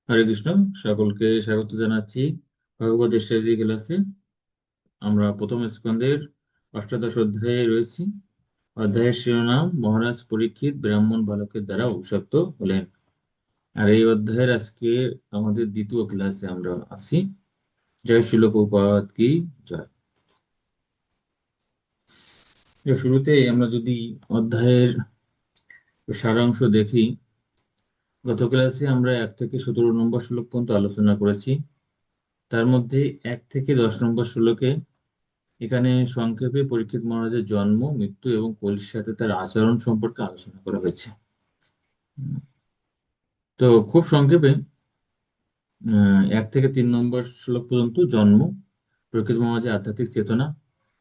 হরে কৃষ্ণ। সকলকে স্বাগত জানাচ্ছি ভগবত স্টাডি ক্লাসে। আমরা প্রথম স্কন্ধের অষ্টাদশ অধ্যায়ে রয়েছি। অধ্যায়ের শিরোনাম মহারাজ পরীক্ষিত ব্রাহ্মণ বালকের দ্বারা অভিশপ্ত হলেন। আর এই অধ্যায়ের আজকে আমাদের দ্বিতীয় ক্লাসে আমরা আছি। জয় শিল প্রভুপাদ কি জয়। শুরুতেই আমরা যদি অধ্যায়ের সারাংশ দেখি, গত ক্লাসে আমরা 1 থেকে 17 নম্বর শ্লোক পর্যন্ত আলোচনা করেছি। তার মধ্যে 1 থেকে 10 নম্বর শ্লোকে এখানে সংক্ষেপে পরীক্ষিত মহারাজের জন্ম, মৃত্যু এবং কলির সাথে তার আচরণ সম্পর্কে আলোচনা করা হয়েছে। তো খুব সংক্ষেপে 1 থেকে 3 নম্বর শ্লোক পর্যন্ত জন্ম, পরীক্ষিত মহারাজের আধ্যাত্মিক চেতনা,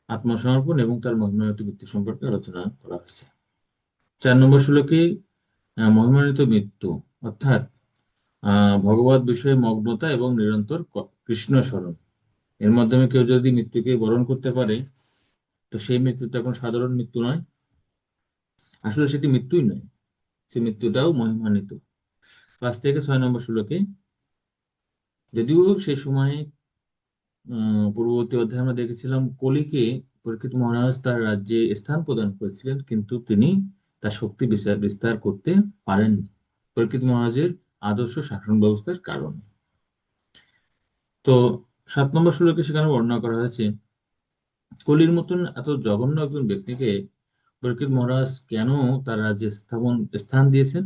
আত্মসমর্পণ এবং তার মহিমান্বিত মৃত্যু সম্পর্কে আলোচনা করা হয়েছে। 4 নম্বর শ্লোকে মহিমান্বিত মৃত্যু অর্থাৎ ভগবত বিষয়ে মগ্নতা এবং নিরন্তর কৃষ্ণ স্মরণ, এর মাধ্যমে কেউ যদি মৃত্যুকে বরণ করতে পারে, তো সেই মৃত্যুটা কোনো সাধারণ মৃত্যু নয়, আসলে সেটি মৃত্যুই নয়, সে মৃত্যুটাও মহিমান্বিত। 5 থেকে 6 নম্বর শ্লোকে, যদিও সে সময় পূর্ববর্তী অধ্যায়ে আমরা দেখেছিলাম কলিকে পরীক্ষিত মহারাজ তার রাজ্যে স্থান প্রদান করেছিলেন, কিন্তু তিনি তার শক্তি বিস্তার করতে পারেননি পরীক্ষিত মহারাজের আদর্শ শাসন ব্যবস্থার কারণে। তো 7 নম্বর শ্লোকে সেখানে বর্ণনা করা হয়েছে কলির মতন এত জঘন্য একজন ব্যক্তিকে পরীক্ষিত মহারাজ কেন তার রাজ্যে স্থান দিয়েছেন।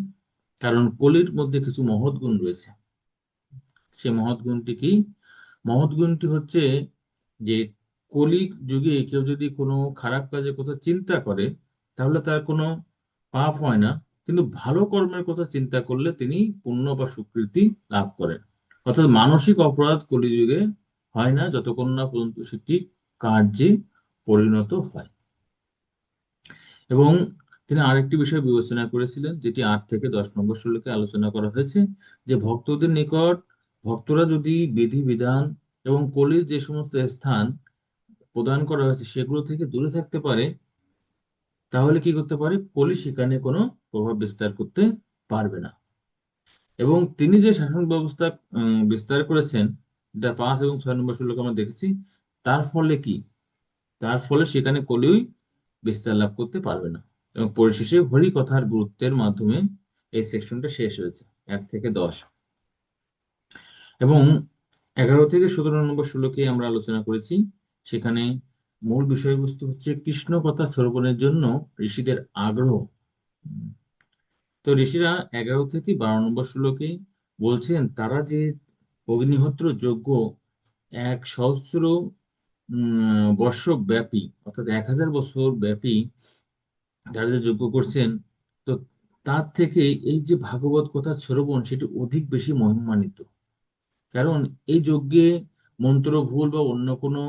কারণ কলির মধ্যে কিছু মহৎ গুণ রয়েছে। সেই মহৎ গুণটি কি? মহৎ গুণটি হচ্ছে যে কলির যুগে কেউ যদি কোনো খারাপ কাজের কথা চিন্তা করে, তাহলে তার কোনো পাপ হয় না, কিন্তু ভালো কর্মের কথা চিন্তা করলে তিনি পুণ্য বা স্বীকৃতি লাভ করেন। অর্থাৎ মানসিক অপরাধ কলিযুগে হয় না যতক্ষণ না পর্যন্ত সেটি কার্যে পরিণত হয়। এবং তিনি আরেকটি বিষয় বিবেচনা করেছিলেন, যেটি 8 থেকে 10 নম্বর শ্লোকে আলোচনা করা হয়েছে, যে ভক্তদের নিকট ভক্তরা যদি বিধি বিধান এবং কলির যে সমস্ত স্থান প্রদান করা হয়েছে সেগুলো থেকে দূরে থাকতে পারে, তাহলে কি করতে পারে, কলি সেখানে কোনো প্রভাব বিস্তার করতে পারবে না। এবং তিনি যে শাসন ব্যবস্থা বিস্তার করেছেন, এটা 5 এবং 6 নম্বর শ্লোকে আমরা দেখেছি, তার ফলে কি, তার ফলে সেখানে কলিই বিস্তার লাভ করতে পারবে না। এবং পরিশেষে হরি কথার গুরুত্বের মাধ্যমে এই সেকশনটা শেষ হয়েছে 1 থেকে 10। এবং 11 থেকে 17 নম্বর শ্লোকে আমরা আলোচনা করেছি, সেখানে মূল বিষয়বস্তু হচ্ছে কৃষ্ণ কথা শ্রবণের জন্য ঋষিদের আগ্রহ। তো ঋষিরা 11 থেকে 12 নম্বর শ্লোকে বলছেন তারা যে অগ্নিহোত্র যজ্ঞ 1 সহস্র বর্ষ ব্যাপী, অর্থাৎ 1000 বছর ব্যাপী যারা যে যজ্ঞ করছেন, তো তার থেকে এই যে ভাগবত কথা শ্রবণ সেটি অধিক বেশি মহিমান্বিত। কারণ এই যজ্ঞে মন্ত্র ভুল বা অন্য কোনো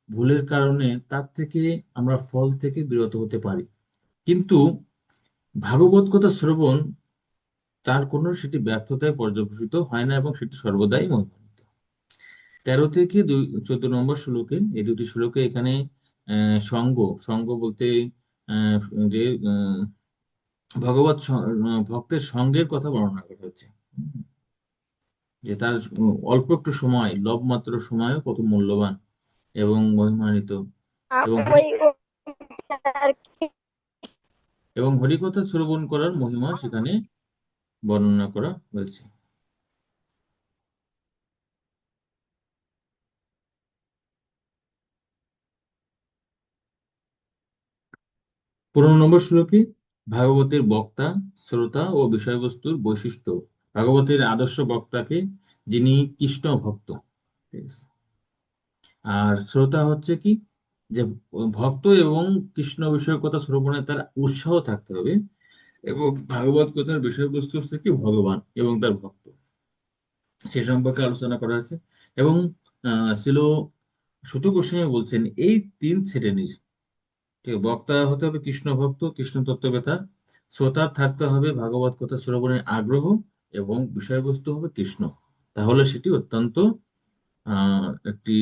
ভুলের কারণে তার থেকে আমরা ফল থেকে বিরত হতে পারি, কিন্তু ভাগবত কথা শ্রবণ তার কোনো সেটি ব্যর্থতায় পর্যবসিত হয় না এবং সেটি সর্বদাই মহিমান্বিত। 13 থেকে 14 নম্বর শ্লোকে, এই দুটি শ্লোকে এখানে সঙ্গ সঙ্গ বলতে আহ, যে ভক্তের সঙ্গের কথা বর্ণনা করা হচ্ছে, যে তার অল্প একটু সময়, লবমাত্র সময়ও কত মূল্যবান এবং মহিমান্বিত। এবং ওই আর কি। এবং হরিকথা শ্রবণ করার মহিমা সেখানে বর্ণনা করা হয়েছে। 15 নম্বর শ্লোকে ভাগবতের বক্তা, শ্রোতা ও বিষয়বস্তুর বৈশিষ্ট্য, ভাগবতের আদর্শ বক্তাকে যিনি কৃষ্ণ ভক্ত, ঠিক আছে? আর শ্রোতা হচ্ছে কি, যে ভক্ত এবং কৃষ্ণ বিষয়ের কথা শ্রবণে তার উৎসাহ থাকতে হবে। এবং ভাগবত কথার বিষয়বস্তু হচ্ছে কি ভগবান এবং তার ভক্ত, সে সম্পর্কে আলোচনা করা আছে। এবং ছিল সুত গোস্বামী বলছেন এই 3 শ্রেণীর, ঠিক আছে, বক্তা হতে হবে কৃষ্ণ ভক্ত, কৃষ্ণ তত্ত্ববেতা, শ্রোতার থাকতে হবে ভাগবত কথা শ্রবণের আগ্রহ, এবং বিষয়বস্তু হবে কৃষ্ণ। তাহলে সেটি অত্যন্ত একটি,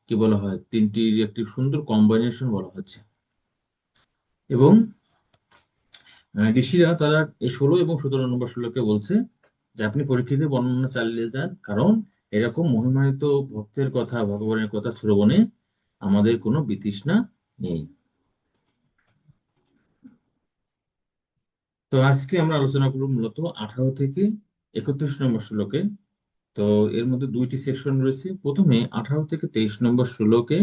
কি বলা হয়, তিনটির একটি সুন্দর কম্বিনেশন বলা হচ্ছে। এবং ঋষিরা তারা এই 16 এবং 17 নম্বর শ্লোকে বলছে যে আপনি পরীক্ষিতের বর্ণনা চালিয়ে যান, কারণ এরকম মহিমান্বিত ভক্তের কথা, ভগবানের কথা শ্রবণে আমাদের কোনো বিতৃষ্ণা নেই। তো আজকে আমরা আলোচনা করব মূলত 18 থেকে 31 নম্বর শ্লোকে। তো এর মধ্যে দুইটি সেকশন রয়েছে। প্রথমে 18 থেকে 23 নম্বর শ্লোকে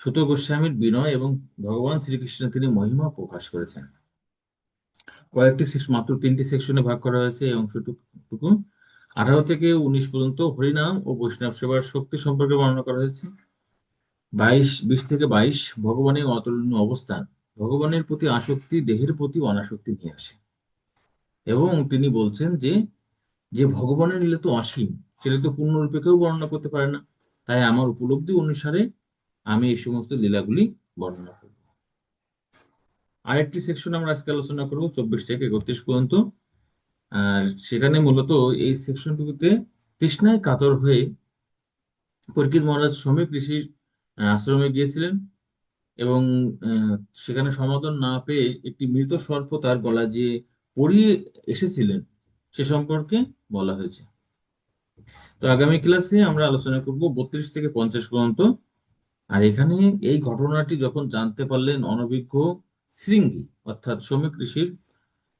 সুত গোস্বামীর বিনয় এবং ভগবান শ্রীকৃষ্ণের তিনি মহিমা প্রকাশ করেছেন। কয়েকটি সেকশন, মাত্র 3টি সেকশনে ভাগ করা হয়েছে এই অংশটুকু। 18 থেকে 19 পর্যন্ত হরিনাম ও বৈষ্ণব সেবার শক্তি সম্পর্কে বর্ণনা করা হয়েছে। 20 থেকে 22 ভগবানের অতুলনীয় অবস্থান, ভগবানের প্রতি আসক্তি দেহের প্রতি অনাসক্তি নিয়ে আসে। এবং তিনি বলছেন যে যে ভগবানের লীলা তো অসীম, সেটা তো পূর্ণরূপে কেউ বর্ণনা করতে পারে না, তাই আমার উপলব্ধি অনুসারে আমি এই সমস্ত লীলাগুলি বর্ণনা করব। আরেকটি সেকশন আমরা আজকে আলোচনা করব 24 থেকে 31 পর্যন্ত। আর সেখানে মূলত এই সেকশনটুকুতে তৃষ্ণায় কাতর হয়ে পরীক্ষিত মহারাজ শ্রমিক ঋষির আশ্রমে গিয়েছিলেন এবং আহ, সেখানে সমাধান না পেয়ে একটি মৃত সর্প তার গলা যে পরিয়ে এসেছিলেন সে সম্পর্কে বলা হয়েছে। তো আগামী ক্লাসে আমরা আলোচনা করব 32 থেকে 50 পর্যন্ত। আর এখানে এই ঘটনাটি যখন জানতে পারলেন অনভিজ্ঞ শৃঙ্গী, অর্থাৎ শ্রমিক ঋষির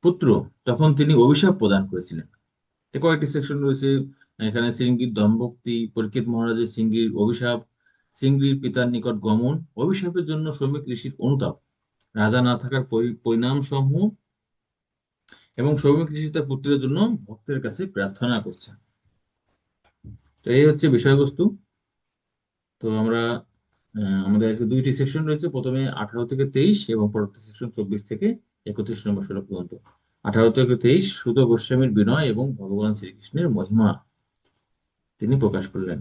পুত্র, তখন তিনি অভিশাপ প্রদান করেছিলেন। তো কয়েকটি সেকশন রয়েছে এখানে। শৃঙ্গীর দম্ভক্তি, পরীক্ষিত মহারাজের শৃঙ্গীর অভিশাপ, শৃঙ্গীর পিতার নিকট গমন, অভিশাপের জন্য শ্রমিক ঋষির অনুতাপ, রাজা না থাকার পরিণাম সমূহ, এবং শ্রমিক ঋষি তার পুত্রের জন্য ভক্তের কাছে প্রার্থনা করছেন। তো এই হচ্ছে বিষয়বস্তু। তো আমরা আমাদের আজকে দুইটি সেকশন রয়েছে, প্রথমে 18 থেকে 23 এবং পরবর্তী সেকশন 24 থেকে 31 নম্বর শ্লোক পর্যন্ত। 18 থেকে 23 সুত গোস্বামীর বিনয় এবং ভগবান শ্রীকৃষ্ণের মহিমা তিনি প্রকাশ করলেন।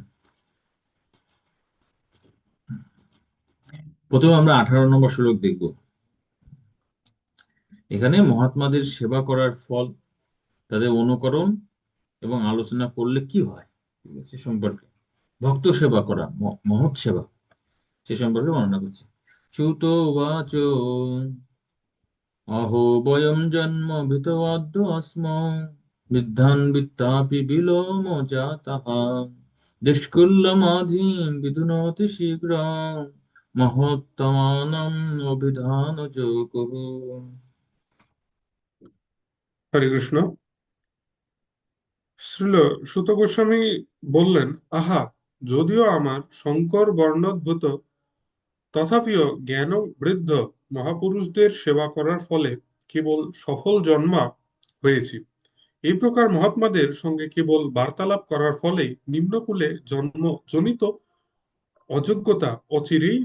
প্রথমে আমরা 18 নম্বর শ্লোক দেখব। এখানে মহাত্মাদের সেবা করার ফল, তাদের অনুকরণ এবং আলোচনা করলে কি হয় সে সম্পর্কে, ভক্ত সেবা করা মহৎ সেবা, সে সম্পর্কে বর্ণনা করছি। সুত উবাচ অহো বয়ম জন্ম ভীতবদ্ধ অস্ম বিদ্ধান বিত্তাপি বিলোম জাতঃ দুষ্কুল্যমাধিম বিধুনোতি শীঘ্রং মহত্তমানম অভিধান যোগঃ। হরে কৃষ্ণ। শ্রীল সুত গোস্বামী বললেন, আহা, যদিও আমার শঙ্কর বর্ণোদ্ভূত তথাপিও জ্ঞান বৃদ্ধ মহাপুরুষদের সেবা করার ফলে কেবল সফল জন্মা হয়েছি। এই প্রকার মহাত্মাদের সঙ্গে কেবল বার্তালাপ করার ফলেই নিম্নকুলে জন্মজনিত অযোগ্যতা অচিরেই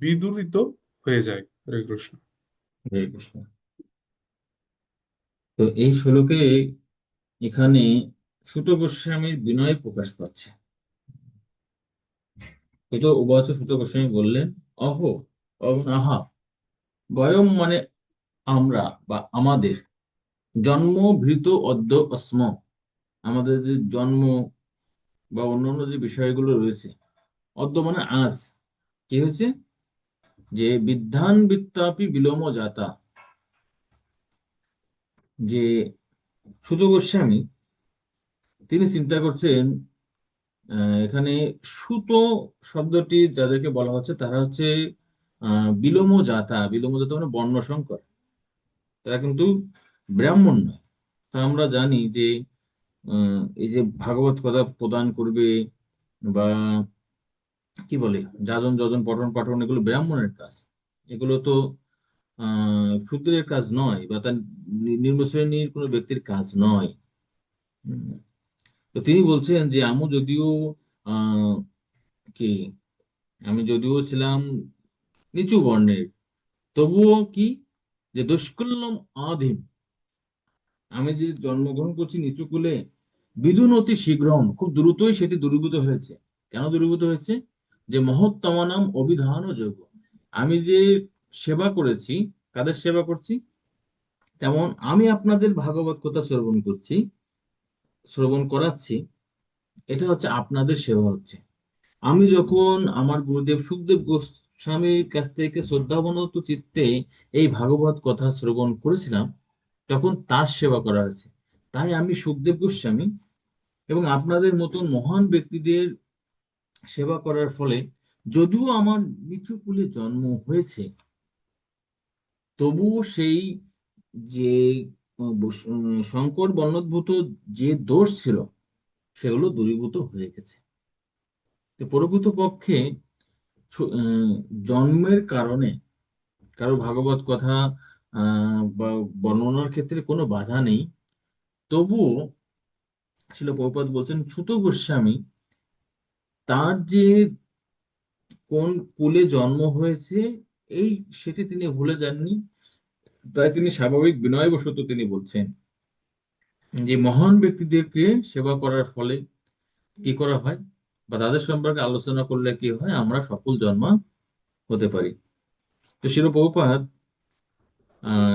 বিদূরিত হয়ে যায়। হরে কৃষ্ণ। হরে কৃষ্ণ। তো এই শ্লোকে এখানে সুত গোস্বামীর বিনয় প্রকাশ পাচ্ছে। তো উবাচ সুত গোস্বামী বললেন, অহো, আহা, বয়ম মানে আমরা বা আমাদের, জন্ম ভৃত অদ্য অস্ম, আমাদের যে জন্ম বা অন্যান্য যে বিষয়গুলো রয়েছে, অদ্য মানে আজ, কি হয়েছে, যে বিদ্যান বিত্তাপি বিলোম যাতা, যে সুত গোস্বামী তিনি চিন্তা করছেন এখানে সুত শব্দটি যাদেরকে বলা হচ্ছে তারা হচ্ছে বিলোম জাতা। বিলোম জাতা মানে বর্ণ সংকর, তারা কিন্তু ব্রাহ্মণ নয়। তা আমরা জানি যে এই যে ভাগবত কথা প্রদান করবে বা কি বলে যাজন যজন পঠন পাঠন, এগুলো ব্রাহ্মণের কাজ। এগুলো তো শূদ্রের কাজ নয়, বা তার নিম্ন শ্রেণীর কোনো ব্যক্তির কাজ নয়। উম, তো তিনি বলছেন যে আহ কি আমি যদিও ছিলাম নিচু বর্ণের, তবুও কি, যে দুষ্কুল্যম আদিম, আমি যে জন্মগ্রহণ করছি নিচু কুলে, বিদুন অতি শীঘ্রম, খুব দ্রুতই সেটি দূরীভূত হয়েছে। কেন দূরীভূত হয়েছে? যে মহত্তমানাম অভিধান যোগ্য, আমি যে সেবা করেছি, কাদের সেবা করছি, তেমন আমি আপনাদের ভাগবত কথা শ্রবণ করছি, শ্রবণ করাচ্ছি, এটা হচ্ছে আপনাদের সেবা হচ্ছে। আমি যখন আমার গুরুদেব সুখদেব গোস্বামীর কাছ থেকে শ্রদ্ধাবনত চিত্তে এই ভাগবত কথা শ্রবণ করেছিলাম, তখন তার সেবা করা হয়েছে। তাই আমি সুখদেব গোস্বামী এবং আপনাদের মতন মহান ব্যক্তিদের সেবা করার ফলে যদিও আমার নিচু কুলে জন্ম হয়েছে, তবুও সেই যে সংকট বর্ণোদ্ভূত যে দোষ ছিল সেগুলো দূরীভূত হয়ে গেছে। তো প্রকৃতপক্ষে জন্মের কারণে কারো ভাগবত কথা বা বর্ণনার ক্ষেত্রে কোনো বাধা নেই। তবুও শিল প্রভুপাদ বলছেন ছুত গোস্বামী তার যে কোন কুলে জন্ম হয়েছে এই সেটি তিনি ভুলে যাননি। তাই তিনি স্বাভাবিক বিনয়বশত তিনি বলছেন যে মহান ব্যক্তিদেরকে সেবা করার ফলে কি করা হয় বা তাদের সম্পর্কে আলোচনা করলে কি হয়, আমরা সফল জন্মা হতে পারি। তো শিল প্রভুপাদ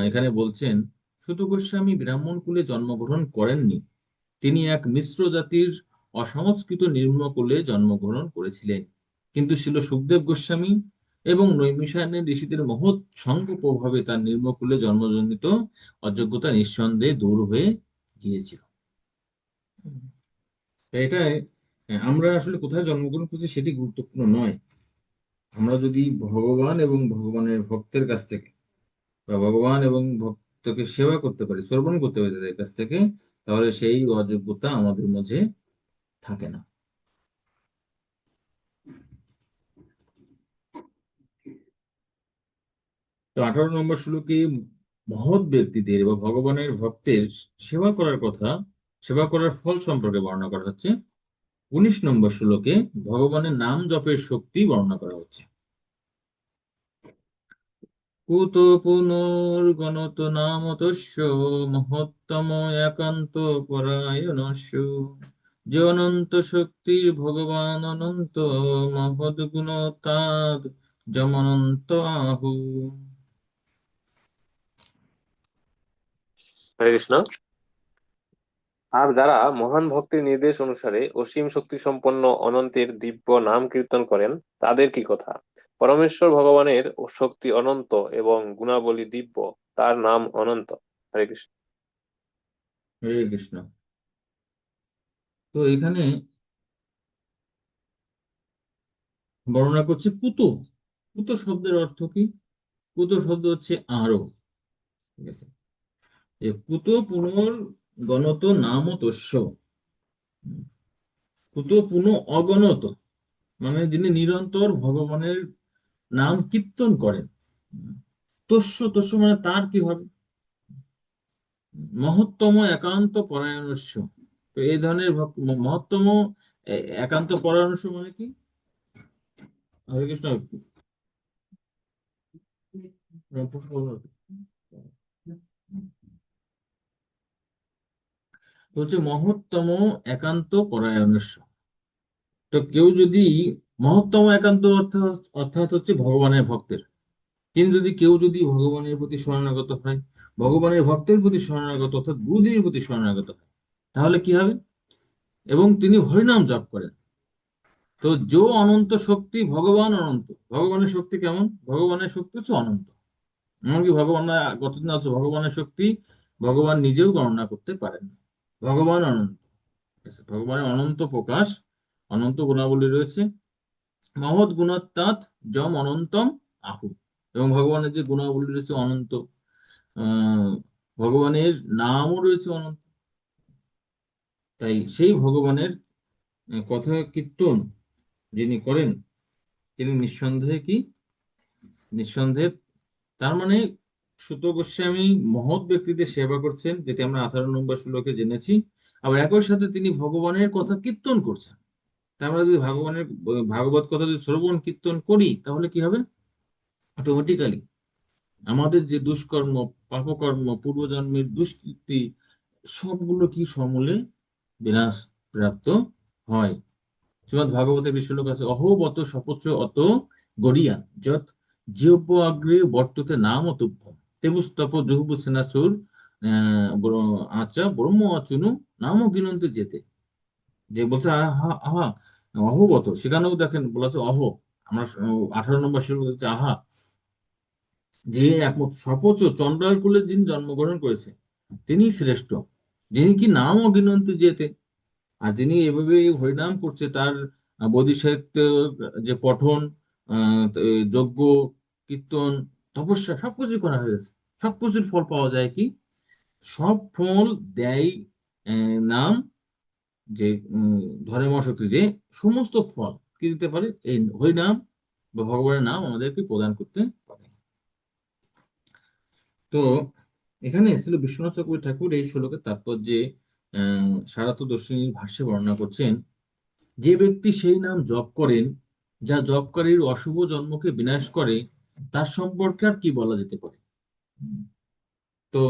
এখানে বলছেন সুত গোস্বামী ব্রাহ্মণ কুলে জন্মগ্রহণ করেননি, তিনি এক মিশ্র জাতির অসংস্কৃত নিম্ন কুলে জন্মগ্রহণ করেছিলেন। কিন্তু ছিল সুখদেব গোস্বামী এবং নৈমিষারণ্যের ঋষিদের মহৎ সঙ্গ প্রভাবে তার নিম্নকুলে জন্মজনিত অযোগ্যতা নিঃসন্দেহে দূর হয়ে গিয়েছিল। তাই এটা আমরা আসলে কোথায় জন্মগ্রহণ করছি সেটি গুরুত্বপূর্ণ নয়। আমরা যদি ভগবান এবং ভগবানের ভক্তের কাছ থেকে বা ভগবান এবং ভক্তকে সেবা করতে পারি, শ্রবণ করতে পারি তাদের কাছ থেকে, তাহলে সেই অযোগ্যতা আমাদের মাঝে থাকে না। তো 18 নম্বর শ্লোকে মহৎ ব্যক্তিদের বা ভগবানের ভক্তের সেবা করার কথা, সেবা করার ফল সম্পর্কে বর্ণনা করা হচ্ছে। 19 নম্বর শ্লোকে ভগবানের নাম জপের শক্তি বর্ণনা করা হচ্ছে। কুত পুনর্গণত নাম তস্য মহত্তম একান্ত পরায়ণস্য, যে অনন্ত শক্তির ভগবান অনন্ত মহৎ গুণ তাদ যমনন্ত আহু। হরে কৃষ্ণ। আর যারা মহান ভক্তির নির্দেশ অনুসারে অসীম শক্তি সম্পন্ন অনন্তের দিব্য নাম কীর্তন করেন তাদের কি কথা। পরমেশ্বর ভগবানের শক্তি অনন্ত এবং গুণাবলী দিব্য, তার নাম অনন্ত। হরে কৃষ্ণ। হরে কৃষ্ণ। তো এখানে বর্ণনা করছে কুত। কুত শব্দের অর্থ কি? কুত শব্দ হচ্ছে আরো। ঠিক আছে, যে কুত পুনর গণত নাম তস্য। কুত পুনঃ অগণত মানে যিনি নিরন্তর ভগবানের নাম কীর্তন করেন। তস্য, তস্য মানে তার কি হবে? মহত্তম একান্ত পরায়ণস্য। তো এই ধরনের মহত্তম একান্ত পরায়ণস্য মানে কি? হরে কৃষ্ণ। তো হচ্ছে মহত্তম একান্ত পরায়ণস্য। তো কেউ যদি মহত্তম একান্ত অর্থাৎ হচ্ছে ভগবানের ভক্তের, কিন্তু যদি কেউ যদি ভগবানের প্রতি শরণাগত হয়, ভগবানের ভক্তের প্রতি শরণাগত অর্থাৎ গুরুদেবের প্রতি শরণাগত হয়, তাহলে কি হবে? এবং তিনি হরিনাম জপ করেন। তো যো অনন্ত শক্তি ভগবান অনন্ত। ভগবানের শক্তি কেমন? ভগবানের শক্তি হচ্ছে অনন্ত। এমনকি ভগবান কতদিন আছে ভগবানের শক্তি ভগবান নিজেও গণনা করতে পারেন না। ভগবান অনন্ত। ঠিক আছে? ভগবানের অনন্ত প্রকাশ, অনন্ত গুণাবলী রয়েছে। মহৎ গুণাত্মাৎ যম অনন্তম আহু। এবং ভগবানের যে গুণাবলী রয়েছে অনন্ত, আহ ভগবানের নামও রয়েছে অনন্ত। তাই সেই ভগবানের কথা কীর্তন যিনি করেন তিনি নিঃসন্দেহে কি? নিঃসন্দেহে তার মানে সুত গোস্বামী মহৎ ব্যক্তিদের সেবা করছেন, যেটি আমরা 18 নম্বর শ্লোকে জেনেছি। আবার একই সাথে তিনি ভগবানের কথা কীর্তন করছেন। তা আমরা যদি ভগবানের ভাগবত কথা যদি শ্রবণ কীর্তন করি তাহলে কি হবে? অটোমেটিক্যালি আমাদের যে দুষ্কর্ম, পাপকর্ম, পূর্বজন্মের দুষ্কৃতি সবগুলো কি সমূলে বিনাশ প্রাপ্ত হয়। শ্রীমদ্ ভাগবতের এই শ্লোক আছে অহোবত সপচ অত গরিয়া যত জিহ্ব অগ্রে বর্ততে নাম অতুভ্যম তেবুস্তপ জহুবু সেনাসুর আচা ব্রহ্ম অচুনু নামও গিনন্তে যেতে। যে বলছে আহা আহা অহোবত, সেখানেও দেখেন বলা আছে অহ। আমরা 18 নম্বর শ্লোক হচ্ছে আহা, যে একমাত্র সপচ চন্দ্রাল কুলে যিনি জন্মগ্রহণ করেছে তিনি শ্রেষ্ঠ, যিনি কি নাম অগিনন্তি যেতে। আর যিনি এভাবে হরিনাম করছে তার বৈদিক সাহিত্য যে পঠন, যজ্ঞ, কীর্তন, তপস্যা সবকিছু করা হয়ে গেছে। সবকিছুর ফল পাওয়া যায় কি? সব ফল দেয় নাম, যে ধরে মহাশক্তি যে সমস্ত ফল কি দিতে পারে, এই হরিনাম বা ভগবানের নাম আমাদেরকে প্রদান করতে পারে। তো এখানে ছিল বিশ্বনাথ চক্রবর্তী ঠাকুর এই শ্লোকের তাৎপর্যে সারাতদর্শিনীর ভাষ্যে বর্ণনা করছেন, যে ব্যক্তি সেই নাম জপ করেন যা জপকারীর অশুভ জন্মকে বিনাশ করে, তার সম্পর্কে আর কি বলা যেতে পারে। তো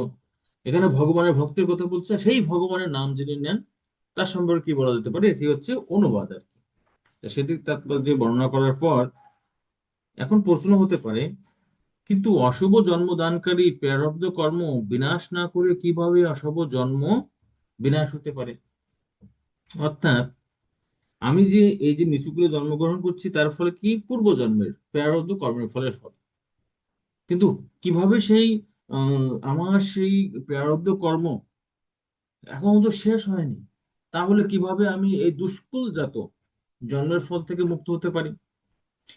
এখানে ভগবানের ভক্তের কথা বলছে, সেই ভগবানের নাম যিনি নেন তার সম্পর্কে কি বলা যেতে পারে, এটি হচ্ছে অনুবাদ আর কি। তা সেটি তাৎপর্য বর্ণনা করার পর এখন প্রশ্ন হতে পারে, কিন্তু অশুভ জন্মদানকারী প্রারব্ধ কর্ম বিনাশ না করে কিভাবে অশুভ জন্ম বিনাশ হতে পারে? অর্থাৎ আমি যে এই যে নিচুকুলে জন্মগ্রহণ করছি তার ফলে কি পূর্বজন্মের প্রারব্ধ কর্মের ফলের ফল, কিন্তু কিভাবে সেই আমার সেই প্রারব্ধ কর্ম এখনো তো শেষ হয়নি, তাহলে কিভাবে আমি এই দুষ্কুলজাত জন্মের ফল থেকে মুক্ত হতে পারি?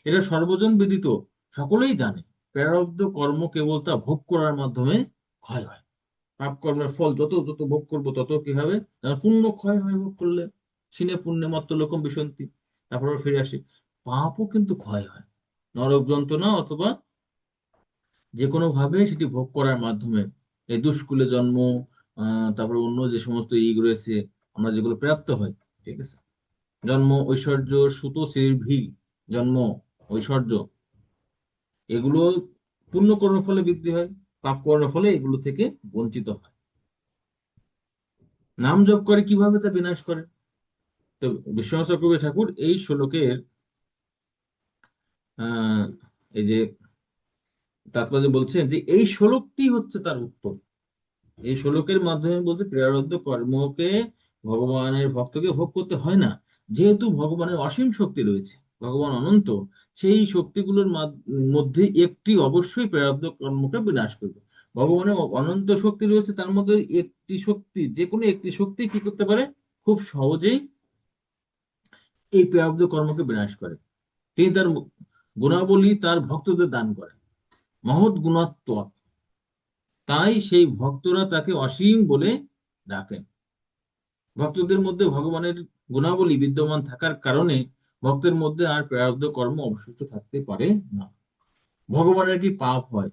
এটা সর্বজন বিদিত, সকলেই জানে প্রারব্ধ কর্ম কেবল তা ভোগ করার মাধ্যমে ক্ষয় হয়। পাপ কর্মের ফল যত যত ভোগ করবো তত কি হবে, পুণ্য ক্ষয় হয় ভোগ করলে, সিনে পুণ্যে মত্ত লোকম বিশন্তি, তারপর আবার ফিরে আসি। পাপও কিন্তু ক্ষয় হয় নরক যন্ত্রণা অথবা যে কোনো ভাবে সেটি ভোগ করার মাধ্যমে। এই দুষ্কুলে জন্ম, তারপরে অন্য যে সমস্ত ইগ রয়েছে আমরা যেগুলো প্রাপ্ত হয়, ঠিক আছে, জন্ম ঐশ্বর্য সুত সিরভি, জন্ম ঐশ্বর্য, এগুলো পুণ্য কর্মের ফলে বৃদ্ধি হয়, পাপ কর্মের ফলে এগুলো থেকে বঞ্চিত হয়। নাম জপ করে কিভাবে তা বিনাশ করে? তো বিশ্বনাথ চক্রবর্তী ঠাকুর এই শ্লোকের আহ এই যে তাৎপর্য বলছেন যে এই শ্লোকটি হচ্ছে তার উত্তর। এই শ্লোকের মাধ্যমে বলছে প্রারব্ধ কর্মকে ভগবানের ভক্তকে ভোগ করতে হয় না, যেহেতু ভগবানের অসীম শক্তি রয়েছে, ভগবান অনন্ত, সেই শক্তিগুলোর মধ্যে একটি অবশ্যই প্রারব্ধ কর্মকে বিনাশ করবে। ভগবানের অনন্ত শক্তি রয়েছে, তার মধ্যে একটি শক্তি, যে কোনো একটি শক্তি কি করতে পারে, খুব সহজেই এই প্রারব্ধ কর্মকে বিনাশ করে। তিনি তার গুণাবলী তার ভক্তদের দান করেন, মহৎ গুণাত্মক, তাই সেই ভক্তরা তাকে অসীম বলে ডাকেন। ভক্তদের মধ্যে ভগবানের গুণাবলী বিদ্যমান থাকার কারণে ভক্তের মধ্যে আর প্রারব্ধ কর্ম অবশিষ্ট থাকতে পারে না। ভগবানের কি পাপ হয়?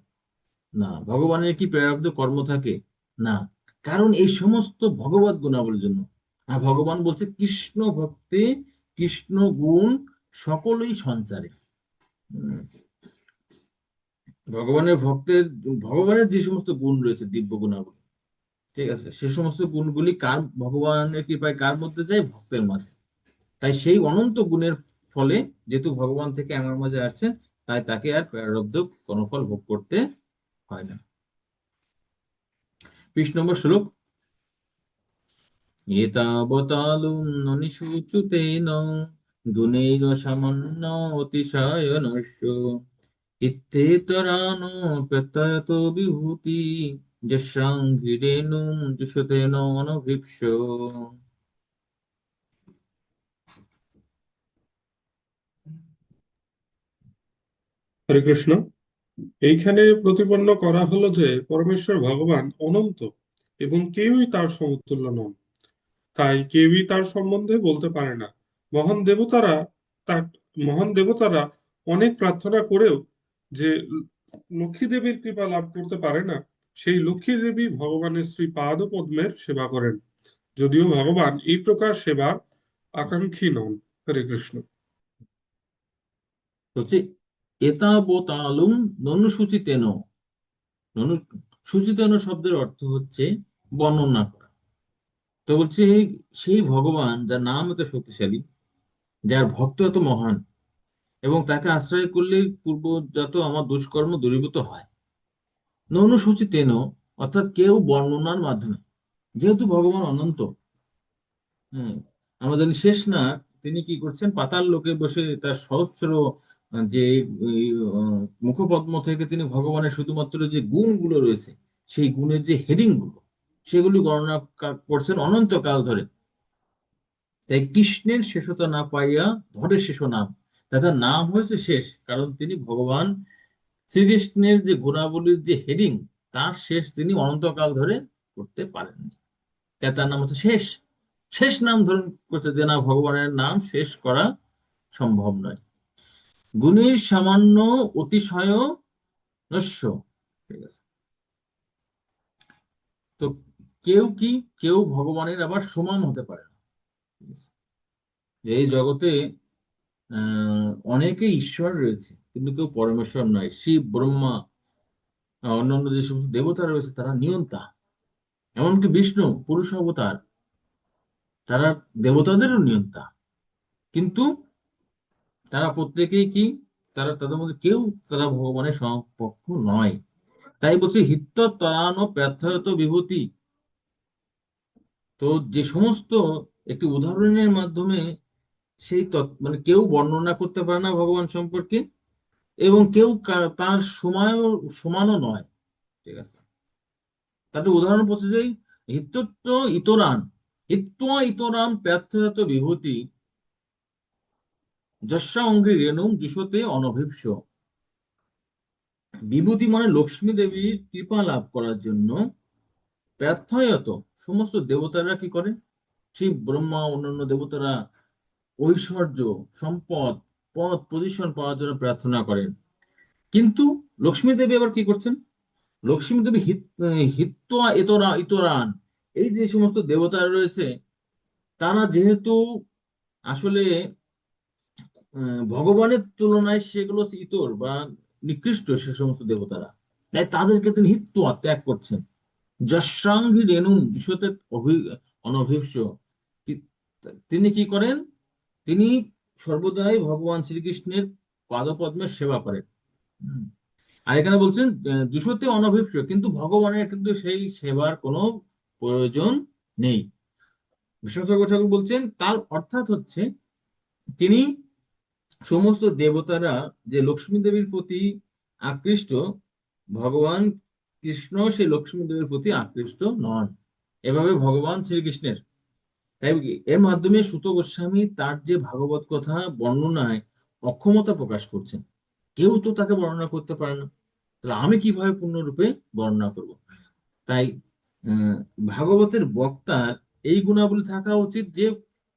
না। ভগবানের কি প্রারব্ধ কর্ম থাকে? না। কারণ এই সমস্ত ভগবত গুণাবলীর জন্য। আর ভগবান বলছে কৃষ্ণ ভক্তে কৃষ্ণ গুণ সকলেই সঞ্চারে। ভগবানের ভক্তের, ভগবানের যে সমস্ত গুণ রয়েছে দিব্য গুণাবলী, ঠিক আছে, সে সমস্ত গুণগুলি কার, ভগবানের কৃপায় কার মধ্যে যায়? ভক্তের মাঝে। তাই সেই অনন্ত গুণের ফলে যেহেতু ভগবান থেকে আমার মাঝে আসছেন, তাই তাকে আর প্রারব্ধ কর্মফল ভোগ করতে হয় না। 20 নম্বর শ্লোক, এতাবতালুম ননিষুচুতেন গুণৈর সামান্য অতিশয়নস্য ইত্যেতরান প্রত্যয়ত বিভূতি যস্যাং ঘিরেনুম যুষতেন অনভিপ্স। হরে কৃষ্ণ। এইখানে প্রতিপন্ন করা হলো যে পরমেশ্বর ভগবান অনন্ত এবং কেউই তার সমতুল্য নন, তাই কেউই তার সম্বন্ধে বলতে পারে না। মহান দেবতারা তার মহান দেবতারা অনেক প্রার্থনা করেও যে লক্ষ্মী দেবীর কৃপা লাভ করতে পারে না, সেই লক্ষ্মী দেবী ভগবানের শ্রী পাদ পদ্মের সেবা করেন, যদিও ভগবান এই প্রকার সেবার আকাঙ্ক্ষী নন। হরে কৃষ্ণ। হচ্ছে এতাবতালুম ননুসূচিতেন। ননু সূচিতেন শব্দের অর্থ হচ্ছে বর্ণনা করা। তো বলছে সেই ভগবান যার নাম এত শক্তিশালী, যার ভক্ত এত মহান, এবং তাকে আশ্রয় করলে পূর্বজাত আমার দুষ্কর্ম দূরীভূত হয়। ননুসূচিতেন অর্থাৎ কেউ বর্ণনার মাধ্যমে, যেহেতু ভগবান অনন্ত, হম, আমরা জানি শেষ না, তিনি কি করছেন, পাতাল লোকে বসে তার সহস্র যে মুখপদ্ম থেকে তিনি ভগবানের শুধুমাত্র যে গুণগুলো রয়েছে, সেই গুণের যে হেডিং গুলো, সেগুলি গণনা করছেন অনন্তকাল ধরে। তাই কৃষ্ণের শেষতা না পাইয়া ধরে শেষ নাম, তার নাম হয়েছে শেষ, কারণ তিনি ভগবান শ্রীকৃষ্ণের যে গুণাবলীর যে হেডিং, তার শেষ তিনি অনন্তকাল ধরে করতে পারেননি, তাই তার নাম হচ্ছে শেষ। শেষ নাম ধরুন করছে যে না, ভগবানের নাম শেষ করা সম্ভব নয়। গুণীর সামান্য অতিশয় নস্য। ঠিক আছে। তো কেউ ভগবানের আবার সমান হতে পারে না। ঠিক আছে? যে এই জগতে অনেকে ঈশ্বর রয়েছে, কিন্তু কেউ পরমেশ্বর নয়। শিব, ব্রহ্মা, অন্যান্য যে সমস্ত দেবতা রয়েছে তারা নিয়ন্তা। এমনকি বিষ্ণু পুরুষ অবতার, তারা দেবতাদেরও নিয়ন্তা। কিন্তু তারা প্রত্যেকেই কি, তাদের মধ্যে কেউ তারা ভগবানের সমকক্ষ নয়। তাই বলছে হিত্য তরানো প্রার্থয়ত বিভূতি। তো যে সমস্ত একটি উদাহরণের মাধ্যমে সেই মানে কেউ বর্ণনা করতে পারে না ভগবান সম্পর্কে, এবং কেউ তার সমানও নয়। ঠিক আছে। তাতে উদাহরণ বলছে যে হিত্যত্ব ইতরান, হিত্বা ইতরাম প্রার্থয়ত বিভূতি, যস্যা অঙ্গি রেণুম যুষতে অনভিপ্স। বিভূতি মানে লক্ষ্মী দেবীর কৃপা লাভ করার জন্য প্রার্থয়ত সমস্ত দেবতারা কি করে, শিব, ব্রহ্মা, অন্যান্য দেবতারা ঐশ্বর্য, সম্পদ, পদ, পজিশন পাওয়ার জন্য প্রার্থনা করেন। কিন্তু লক্ষ্মী দেবী আবার কি করছেন, লক্ষ্মী দেবী হিত্বা ইতরান, এই যে সমস্ত দেবতা রয়েছে, তারা যেহেতু আসলে ভগবানের তুলনায় সেগুলো হচ্ছে ইতর বা নিকৃষ্ট, সে সমস্ত দেবতারা, তাই তাদেরকে তিনি হিত্বা ত্যাগ করছেন। যশাঙ্গি রেণুম যিশোতে অনভিপ্স। তিনি কি করেন, তিনি সর্বদাই ভগবান শ্রীকৃষ্ণের পাদপদ্মের সেবা করেন। হুম। আর এখানে বলছেন যুশোতে অনভিপ্স, কিন্তু ভগবানের কিন্তু সেই সেবার কোনো প্রয়োজন নেই। বিশ্বনাথ ঠাকুর বলছেন তার অর্থাৎ হচ্ছে তিনি সমস্ত দেবতারা যে লক্ষ্মী দেবীর প্রতি আকৃষ্ট, ভগবান কৃষ্ণ সেই লক্ষ্মী দেবীর প্রতি আকৃষ্ট নন। এভাবে ভগবান শ্রীকৃষ্ণের, তাই এর মাধ্যমে সুত গোস্বামী তার যে ভাগবত কথা বর্ণনায় অক্ষমতা প্রকাশ করছেন। কেউ তো তাকে বর্ণনা করতে পারে না, তাহলে আমি কিভাবে পূর্ণরূপে বর্ণনা করব? তাই আহ, ভাগবতের বক্তার এই গুণাবলী থাকা উচিত যে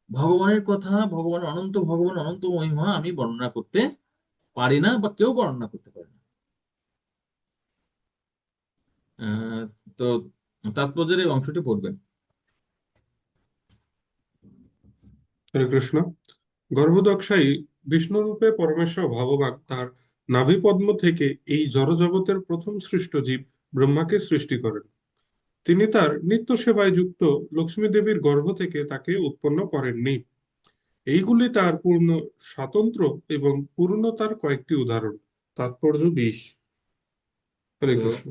ভগবানের কথা, ভগবান অনন্ত মহিমা আমি বর্ণনা করতে পারি না, বা কেউ বর্ণনা করতে পারে না। আহ, তো তাৎপর্যের এই অংশটি পড়বেন। হরে কৃষ্ণ। গর্ভদক্ষায়ী বিষ্ণুরূপে পরমেশ্বর ভগবান তার নাভিপদ্ম থেকে এই জড়জগতের প্রথম সৃষ্ট জীব ব্রহ্মাকে সৃষ্টি করেন। তিনি তার নিত্য সেবায় যুক্ত লক্ষ্মী দেবীর গর্ভ থেকে তাকে উৎপন্ন করেননি। এইগুলি তার পূর্ণ স্বাতন্ত্র্য এবং পূর্ণতার কয়েকটি উদাহরণ। তাৎপর্য 20। হরে তো কৃষ্ণ।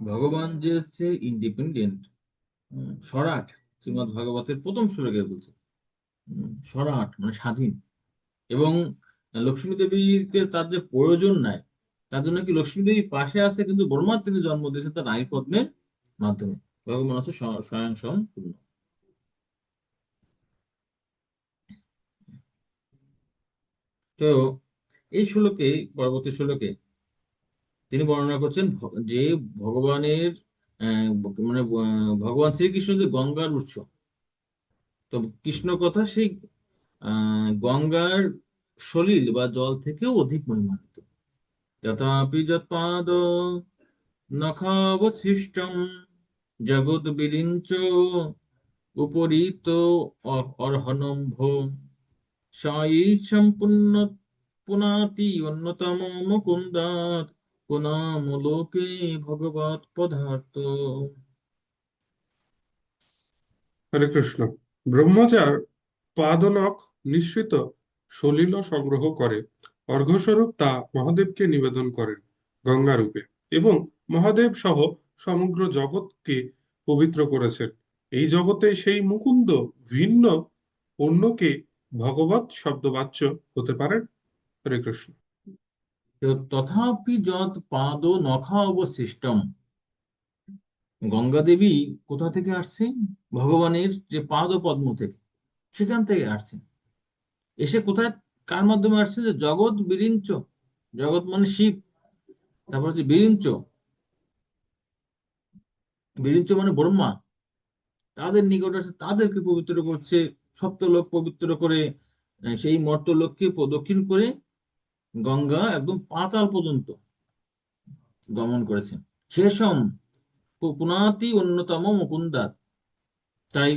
ভগবান যে হচ্ছে ইন্ডিপেন্ডেন্ট, স্বরাট, শ্রীমৎ ভাগবতের প্রথম শ্লোকে বলছে স্বরাট মানে স্বাধীন, এবং লক্ষ্মী দেবীকে তার যে প্রয়োজন নাই, তার জন্য কি লক্ষ্মী দেবী পাশে আছে, কিন্তু ব্রহ্মার তিনি জন্ম দিয়েছেন তার নারী পদ্মের মাধ্যমে। ভগবান হচ্ছে স্বয়ং সম্পূর্ণ। তো এই শ্লোকে, পরবর্তী শ্লোকে তিনি বর্ণনা করছেন যে ভগবানের মানে ভগবান শ্রীকৃষ্ণ যে গঙ্গার উৎস। তো কৃষ্ণ কথা সেই গঙ্গার সলিল বা জল থেকেও অধিক মহিমান্বিত। তথাপি যৎপাদ নখাবশিষ্টম জগৎ বিরিঞ্চ উপরীত অর্হনম্ভ, সাই সম্পূর্ণ পুনাতি অন্যতম মুকুন্দাত পুনামলোকে ভগবৎ পদার্থ। হরে কৃষ্ণ। ব্রহ্মচার পাদনখ নিঃসৃত সলিল সংগ্রহ করে অর্ঘ্যস্বরূপ তা মহাদেবকে নিবেদন করেন গঙ্গারূপে, এবং মহাদেব সহ সমগ্র জগৎকে পবিত্র করেছেন। এই জগতে সেই মুকুন্দ ভিন্ন অন্যকে ভগবৎ শব্দবাচ্য হতে পারেন। হরে কৃষ্ণ। তো তথাপি যৎ পাদ নখা অবশিষ্টম, গঙ্গা দেবী কোথা থেকে আসছে, ভগবানের যে পাদ পদ্ম থেকে। সেখান থেকে আসছেন। এসে কোথায়, কার মাধ্যমে আসছে, যে জগৎ বিরিঞ্চ, জগৎ মানে শিব, তারপর হচ্ছে বিরিঞ্চ, বিরিঞ্চ মানে ব্রহ্মা, তাদের নিকট আসে, তাদেরকে পবিত্র করছে, সপ্তলোক পবিত্র করে, সেই মর্তলোককে প্রদক্ষিণ করে গঙ্গা একদম পাতাল পর্যন্ত গমন করেছেন। শেষম পুনাতি অন্যতম মুকুন্দার। তাই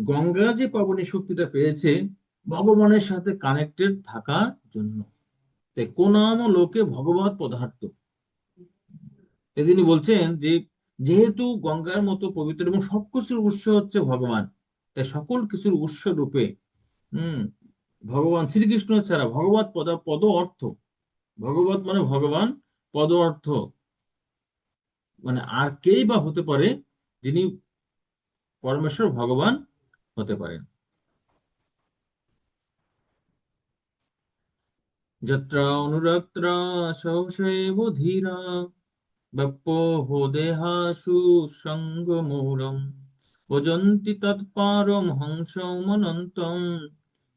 গঙ্গা যে পাবনী শক্তিটা পেয়েছে ভগবানের সাথে কানেক্টেড থাকার জন্য। তাই কোনাম লোকে ভগবত পদার্থ, তিনি বলছেন যে যেহেতু গঙ্গার মতো পবিত্র এবং সবকিছুর উৎস হচ্ছে ভগবান, তাই সকল কিছুর উৎস রূপে হম ভগবান শ্রীকৃষ্ণ ছাড়া, ভগবত পদ, পদ অর্থ, ভগবত মানে ভগবান, পদ অর্থ মানে আর কেই বা হতে পারে যিনি পরমেশ্বর ভগবান হতে পারেন। যত্র অনুরক্ত্রা সহসৈব ধীরা বপ্পো দেহাসু সঙ্গমূঢ়ম ভজন্তি তৎপারম হংসমনন্তম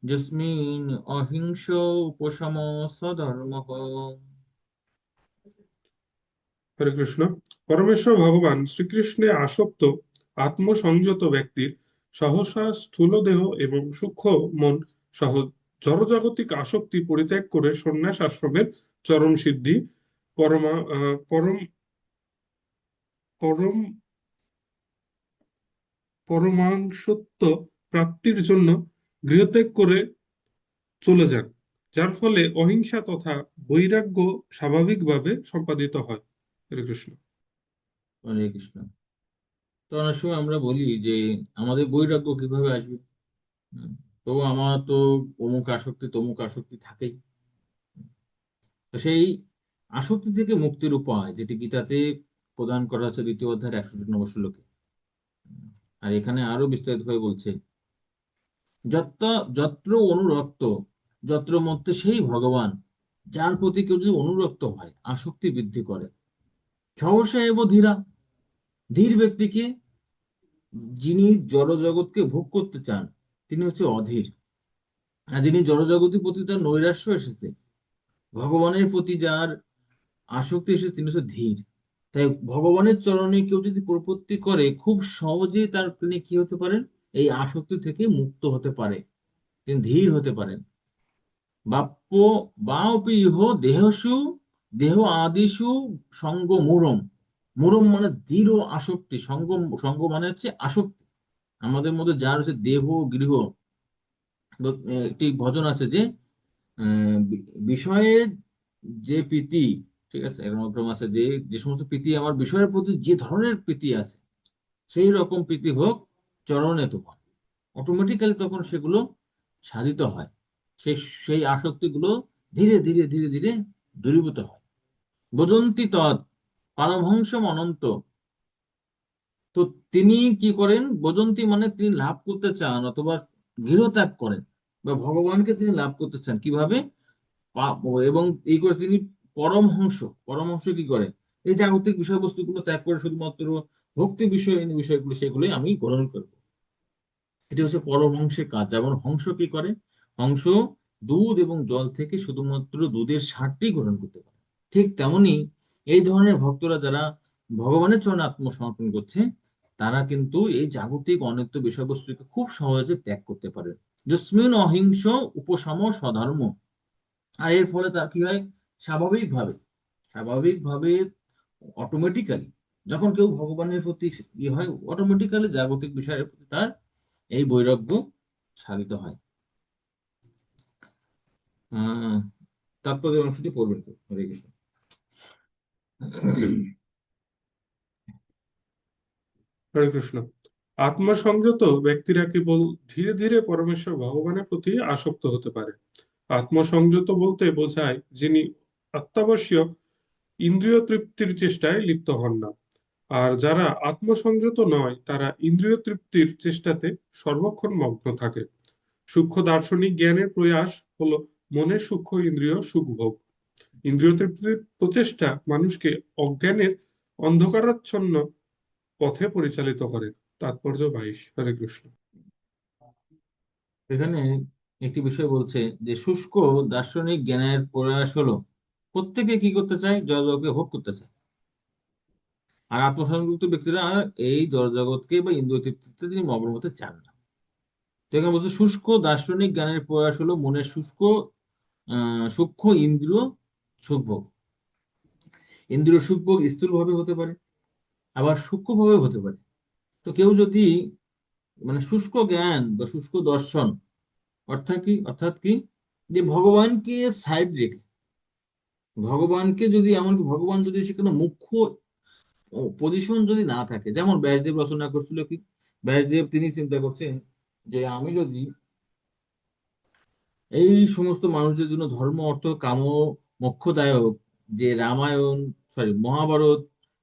যস্মিন অহিংস উপশম সধর্মঃ। হরে কৃষ্ণ। পরমেশ্বর ভগবান শ্রীকৃষ্ণে আসক্ত আত্মসংযত ব্যক্তির সহসা স্থূল দেহ এবং সূক্ষ্ম মন সহ জড়জাগতিক আসক্তি পরিত্যাগ করে সন্ন্যাস আশ্রমের চরম সিদ্ধি, পরমা পরম পরম পরমাংশত্ব প্রাপ্তির জন্য গৃহত্যাগ করে চলে যান, যার ফলে অহিংসা তথা বৈরাগ্য স্বাভাবিকভাবে সম্পাদিত হয়। হরে কৃষ্ণ। হরে কৃষ্ণ। তো অনেক সময় আমরা বলি যে আমাদের বৈরাগ্য কিভাবে আসবে, তো আমার তো অমুক আসক্তি তমুক আসক্তি থাকেই। তো সেই আসক্তি থেকে মুক্তির উপায় যেটি গীতাতে প্রদান করা হচ্ছে 2য় অধ্যায়ের 61 নম্বর শ্লোকে। আর এখানে আরো বিস্তারিত হয়ে বলছে, যত্র যত্র অনুরক্ত, যত্র মধ্যে সেই ভগবান যার প্রতি কেউ যদি অনুরক্ত হয়, আসক্তি বৃদ্ধি করে, সহসা এব ধীরা, ধীর ব্যক্তিকে, যিনি জড়জগৎকে ভোগ করতে চান তিনি হচ্ছে অধীর। আর যিনি জড়জগতের প্রতি তার নৈরাশ্য এসেছে, ভগবানের প্রতি যার আসক্তি এসেছে, তিনি হচ্ছে ধীর। তাই ভগবানের চরণে কেউ যদি প্রপত্তি করে খুব সহজে তিনি কি হতে পারেন, এই আসক্তি থেকে মুক্ত হতে পারে, তিনি ধীর হতে পারেন। বাপ্য বাপি ইহ দেহসু, দেহ আদিসু সঙ্গ মূঢ়ম, মূঢ়ম মানে দৃঢ় আসক্তি, সঙ্গ, সঙ্গ মানে হচ্ছে আসক্তি। আমাদের মধ্যে যার হচ্ছে দেহ গৃহ, একটি ভজন আছে যে বিষয়ে যে প্রীতি, ঠিক আছে, এরকম আছে যে যে সমস্ত প্রীতি আমার বিষয়ের প্রতি যে ধরনের প্রীতি আছে, সেই রকম প্রীতি হোক চরণে তোমার, অটোমেটিক্যালি তখন সেগুলো সাধিত হয়। সেই সেই আসক্তিগুলো ধীরে ধীরে ধীরে ধীরে দূরীভূত হয়। বোঝন্তি তৎ পারমহংসম অনন্ত। তো তিনি কি করেন, বোঝন্তি মানে তিনি লাভ করতে চান অথবা গৃহত্যাগ করেন, বা ভগবানকে তিনি লাভ করতে চান কিভাবে, এবং এই করে তিনি পরমহংস, পরমহংস কি করে, এই জাগতিক বিষয়বস্তুগুলো ত্যাগ করে শুধুমাত্র ভক্তি বিষয় বিষয়গুলো সেগুলোই আমি গ্রহণ করব। এটি হচ্ছে পরমহংসের কাজ। যেমন হংস কি করে, হংস দুধ এবং জল থেকে শুধুমাত্র দুধের স্বাদটি গ্রহণ করতে পারে। ঠিক তেমনি এই ধরনের ভক্তরা যারা ভগবানের চরণে আত্মসমর্পণ করছে, তারা কিন্তু এই জাগতিক অনিত্য বিষয়বস্তুকে খুব সহজে ত্যাগ করতে পারে। যস্মিন অহিংস উপশম স্বধর্ম। আর এর ফলে তার কি হয়, স্বাভাবিকভাবে, স্বাভাবিকভাবে অটোমেটিক্যালি যখন কেউ ভগবানের প্রতি ইয়ে হয়, অটোমেটিক্যালি জাগতিক বিষয়ের প্রতি তার এই বৈরাগ্য সাধিত হয়। আহ তাৎপর্য অংশটি পড়বেন তো। হরে কৃষ্ণ। হরে কৃষ্ণ। আত্মসংযত ব্যক্তিরা কেবল ধীরে ধীরে পরমেশ্বর ভগবানের প্রতি আসক্ত হতে পারে। আত্মসংযত বলতে বোঝায় যিনি অত্যাবশ্যক ইন্দ্রিয় তৃপ্তির চেষ্টায় লিপ্ত হন না। আর যারা আত্মসংযত নয় তারা ইন্দ্রিয় তৃপ্তির চেষ্টাতে সর্বক্ষণ মগ্ন থাকে। সূক্ষ্ম দার্শনিক জ্ঞানের প্রয়াস হলো মনের সূক্ষ্ম ইন্দ্রিয় সুখভোগ। ইন্দ্রিয় তৃপ্তির প্রচেষ্টা মানুষকে অজ্ঞানের অন্ধকারাচ্ছন্ন পথে পরিচালিত করে। তাৎপর্য 22। হরে কৃষ্ণ। এখানে একটি বিষয় বলছে যে শুষ্ক দার্শনিক জ্ঞানের প্রয়াস হলো প্রত্যেকে কি করতে চায়, জড়জগৎকে ভোগ করতে চায়। আর আত্মসংযুক্ত ব্যক্তিরা এই জড়জগৎকে বা ইন্দ্রিয় তৃপ্তিতে তিনি মগ্ন হতে চান না। তো এখানে বলছে শুষ্ক দার্শনিক জ্ঞানের প্রয়াস হলো মনের শুষ্ক সূক্ষ্ম ইন্দ্রিয় সুখভোগ। ইন্দ্রিয় সুখভোগ স্থূল ভাবে হতে পারে, আবার সূক্ষ্ম ভাবে হতে পারে। তো কেউ যদি মানে শুষ্ক জ্ঞান বা শুষ্ক দর্শন অর্থাৎ কি যে ভগবানকে সাইড রেখে, ভগবানকে যদি এমনকি ভগবান যদি সেখানে মুখ্য পজিশন যদি না থাকে, যেমন ব্যাসদেব রচনা করছিল কি, ব্যাসদেব তিনি চিন্তা করছেন যে আমি যদি এই সমস্ত মানুষদের জন্য ধর্ম অর্থ কাম মোক্ষদায়ক যে রামায়ণ মহাভারত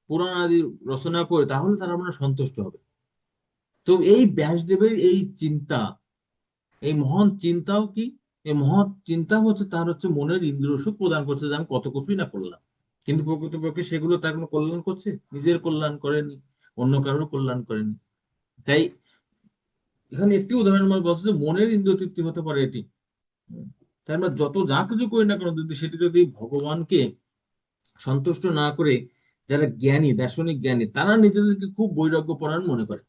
পুরাণ আদি রচনা করে তাহলে তারা মানে সন্তুষ্ট হবে। তো এই ব্যাসদেবের এই চিন্তা, এই মহান চিন্তাও কি, এই মহৎ চিন্তা হচ্ছে তার হচ্ছে মনের ইন্দ্রিয় সুখ প্রদান করছে যে আমি কত কিছুই না করলাম, কিন্তু প্রকৃতপক্ষে সেগুলো তার কোনো কল্যাণ করছে, নিজের কল্যাণ করেনি, অন্য কারোর কল্যাণ করেনি। তাই এখানে একটি উদাহরণ আমার বলছে যে মনের ইন্দ্রিয় তৃপ্তি হতে পারে এটি। তাই আমরা যত যা কিছু করি না কেন যদি সেটি যদি ভগবানকে সন্তুষ্ট না করে, যারা জ্ঞানী দার্শনিক জ্ঞানী তারা নিজেদেরকে খুব বৈরাগ্যপরায়ণ মনে করে,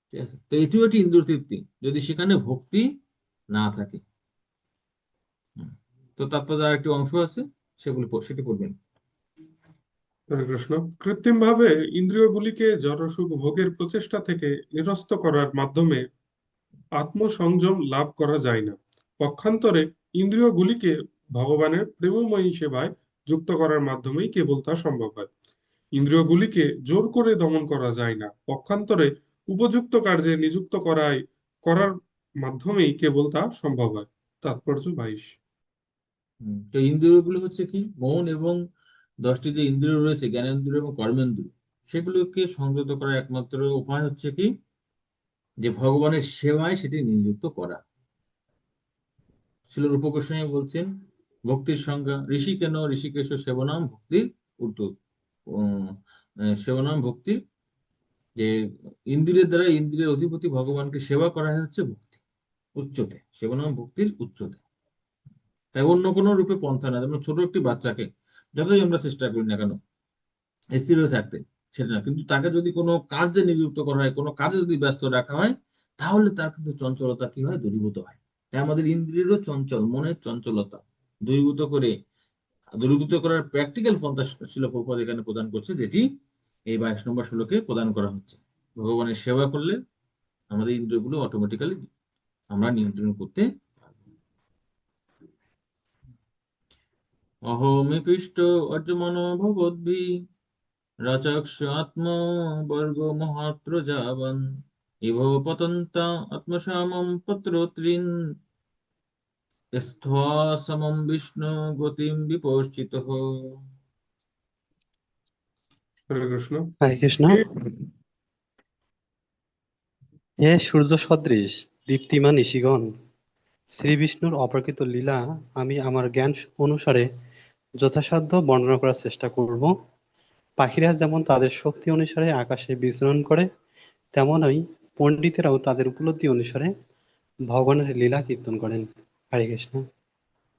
ঠিক আছে, তো এটিও একটি ইন্দ্রিয় তৃপ্তি যদি সেখানে ভক্তি না থাকে। হুম। তো তারপর আর একটি অংশ আছে, সেটি পড়বেন। হরে কৃষ্ণ। কৃত্রিমভাবে ইন্দ্রিয়গুলিকে জড়সুখ ভোগের প্রচেষ্টা থেকে নিরস্ত করার মাধ্যমে আত্মসংযম লাভ করা যায় না। পক্ষান্তরে ইন্দ্রিয়গুলিকে ভগবানের প্রেমময়ী সেবায় যুক্ত করার মাধ্যমেই কেবল তা সম্ভব হয়। ইন্দ্রিয়গুলিকে জোর করে দমন করা যায় না, পক্ষান্তরে উপযুক্ত কার্যে নিযুক্ত করার মাধ্যমেই কেবল তা সম্ভব হয়। তাৎপর্য 22। তো ইন্দ্রিয়গুলো হচ্ছে কি, মন এবং 10টি যে ইন্দ্রিয় রয়েছে জ্ঞানেন্দ্রিয় এবং কর্মেন্দ্রিয়, সেগুলোকে সংযত করার একমাত্র উপায় হচ্ছে কি, যে ভগবানের সেবায় সেটি নিযুক্ত করা। ছিল রূপ গোস্বামী বলছেন ভক্তির সংজ্ঞা ঋষিকেন ঋষিকেশ সেবনাম ভক্তির ঊর্ধ্ব। উম, সেবনাম ভক্তির, যে ইন্দ্রিয়ের দ্বারা ইন্দ্রিয়ের অধিপতি ভগবানকে সেবা করা হচ্ছে ভক্তি উচ্চতে, সেবনাম ভক্তির উচ্চতে। তাই অন্য কোনো রূপে পন্থা না, যেমন ছোট একটি বাচ্চাকে যতই আমরা চেষ্টা করি না কেন স্থির হয়ে থাকতে, সেটা না, কিন্তু তাকে যদি কোনো কাজে নিযুক্ত করা হয়, কোনো কাজে যদি ব্যস্ত রাখা হয়, তাহলে তার কিন্তু চঞ্চলতা কি হয়, দূরীভূত হয়। তাই আমাদের ইন্দ্রিয়েরও চঞ্চল, মনের চঞ্চলতা দূরীভূত করে, দূরীভূত করার প্র্যাকটিক্যাল পন্থা শিল প্রভুপাদ এখানে প্রদান করছে, যেটি এই 22 নম্বর শ্লোকে প্রদান করা হচ্ছে। ভগবানের সেবা করলে আমাদের ইন্দ্রিয়গুলো অটোমেটিক্যালি আমরা নিয়ন্ত্রণ করতে পারবো। অহমিপিষ্ট অর্জমন ভগবদ্ভি রাচক্ষ আত্ম বর্গ মহাত্র যাবন ইভ পতন্তা আত্মসামম পত্রত্রিন স্থা সমম বিষ্ণু গতিম বিপশ্চিত। হরে কৃষ্ণ। হরে কৃষ্ণ। হে হে সূর্য সদৃশ দীপ্তিমান ঋষিগণ, শ্রী বিষ্ণুর অপ্রকৃত লীলা আমি আমার জ্ঞান অনুসারে যথাসাধ্য বর্ণনা করার চেষ্টা করব। পাখিরা যেমন তাদের শক্তি অনুসারে আকাশে বিচরণ করে, তেমনই পণ্ডিতেরাও তাদের উপলব্ধি অনুসারে ভগবানের লীলা কীর্তন করেন। হরে কৃষ্ণ।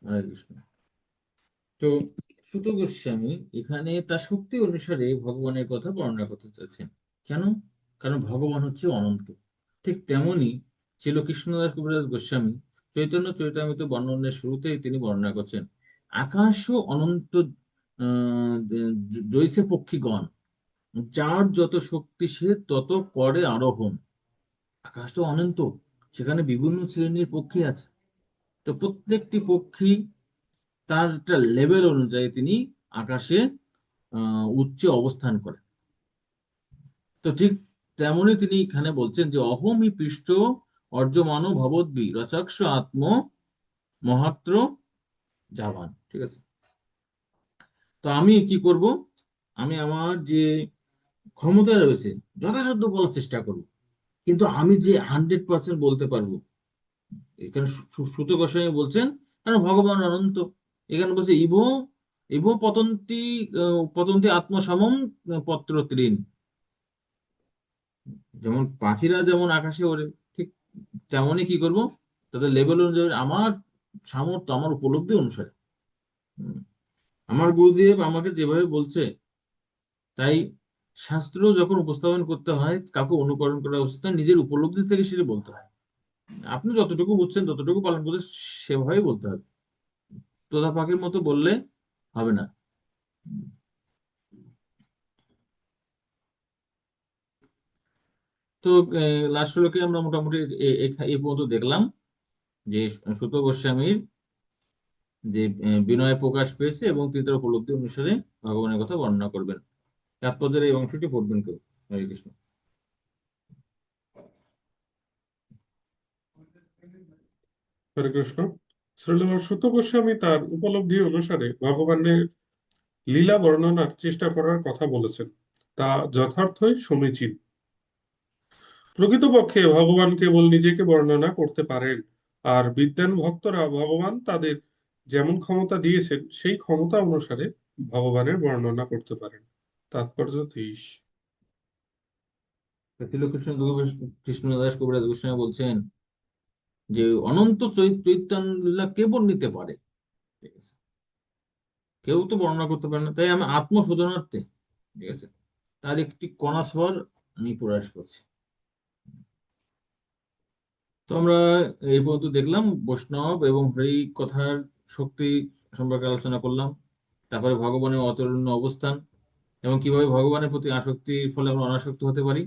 হরে কৃষ্ণ। তো সুত গোস্বামী এখানে তার শক্তি অনুসারে ভগবানের কথা বর্ণনা করতে চাচ্ছেন। কেন? কারণ ভগবান হচ্ছে অনন্ত। ঠিক তেমনি ছিল কৃষ্ণদাস কবিরাজ গোস্বামী চৈতন্য চরিতামৃত বর্ণনের শুরুতেই তিনি বর্ণনা করছেন আকাশও অনন্ত, জৈসে পক্ষীগণ, যার যত শক্তি সে তত করে আরোহণ। আকাশ তো অনন্ত, সেখানে বিভিন্ন শ্রেণীর পক্ষী আছে। তো প্রত্যেকটি পক্ষী তার একটা লেভেল অনুযায়ী তিনি আকাশে উচ্চে অবস্থান করেন। তো ঠিক তেমনি তিনি এখানে বলছেন যে অহমি পৃষ্ঠ অর্জমানো ভবদ্বি রচক্ষ আত্ম মহাত্র জাভান, ঠিক আছে। তো আমি কি করব, আমি আমার যে ক্ষমতা রয়েছে যথাসাধ্য বলার চেষ্টা করব, কিন্তু আমি যে 100% বলতে পারবো, এখানে সুত গোস্বামী বলছেন কারণ ভগবান অনন্ত। এখানে বলছে ইভো ইভো পতন্তি পতন্তি আত্মসমম পত্র তৃণ, যেমন পাখিরা যেমন আকাশে ওড়ে, ঠিক তেমনই কি করব, তাদের লেভেল অনুযায়ী আমার সামর্থ্য, আমার উপলব্ধি অনুসারে, হুম, আমার গুরুদেব আমাকে যেভাবে বলছে, তাই শাস্ত্র যখন উপস্থাপন করতে হয় কাউকে অনুকরণ করা উচিত নয়, নিজের উপলব্ধি থেকে সেটা বলতে হয়। আপনি যতটুকু বুঝছেন ততটুকু পালন করতে, সেভাবেই বলতে হবে। তোতা পাখির মতো বললে হবে না। তো লাস্ট শ্লোকে আমরা মোটামুটি এই পর্যন্ত দেখলাম যে সুত গোস্বামীর যে বিনয় প্রকাশ পেয়েছে এবং তিনি তার উপলব্ধি অনুসারে ভগবানের কথা বর্ণনা করবেন। তাৎপর্যের এই অংশটি পড়বেন কেউ? হরে কৃষ্ণ। হরে কৃষ্ণ। শ্রীল সুত গোস্বামী তার উপলব্ধি অনুসারে ভগবানের লীলা বর্ণনার চেষ্টা করার কথা বলেছেন, তা যথার্থই সমীচীন। প্রকৃতপক্ষে ভগবান কেবল নিজেকে বর্ণনা করতে পারেন, আর বিদ্বান ভক্তরা ভগবান তাদের যেমন ক্ষমতা দিয়েছেন সেই ক্ষমতা অনুসারে ভগবানের বর্ণনা করতে পারেন। তাৎপর্য 23। কৃষ্ণ কৃষ্ণদাস কবিরাজ গোস্বামী বলছেন যে অনন্ত চৈতন্য লীলা কে বর্ণিতে পারে? ঠিক আছে, কেউ তো বর্ণনা করতে পারে না। তাই আমি আত্মশোধনার্থে, ঠিক আছে, তার একটি কণা স্বর আমি প্রয়াস করছি। তো আমরা এই পর্যন্ত দেখলাম বৈষ্ণব এবং হরি কথার শক্তি সম্পর্কে আলোচনা করলাম। তারপরে ভগবানের অতুলনীয় অবস্থান এবং কিভাবে ভগবানের প্রতি আসক্তির ফলে আমরা অনাসক্ত হতে পারি।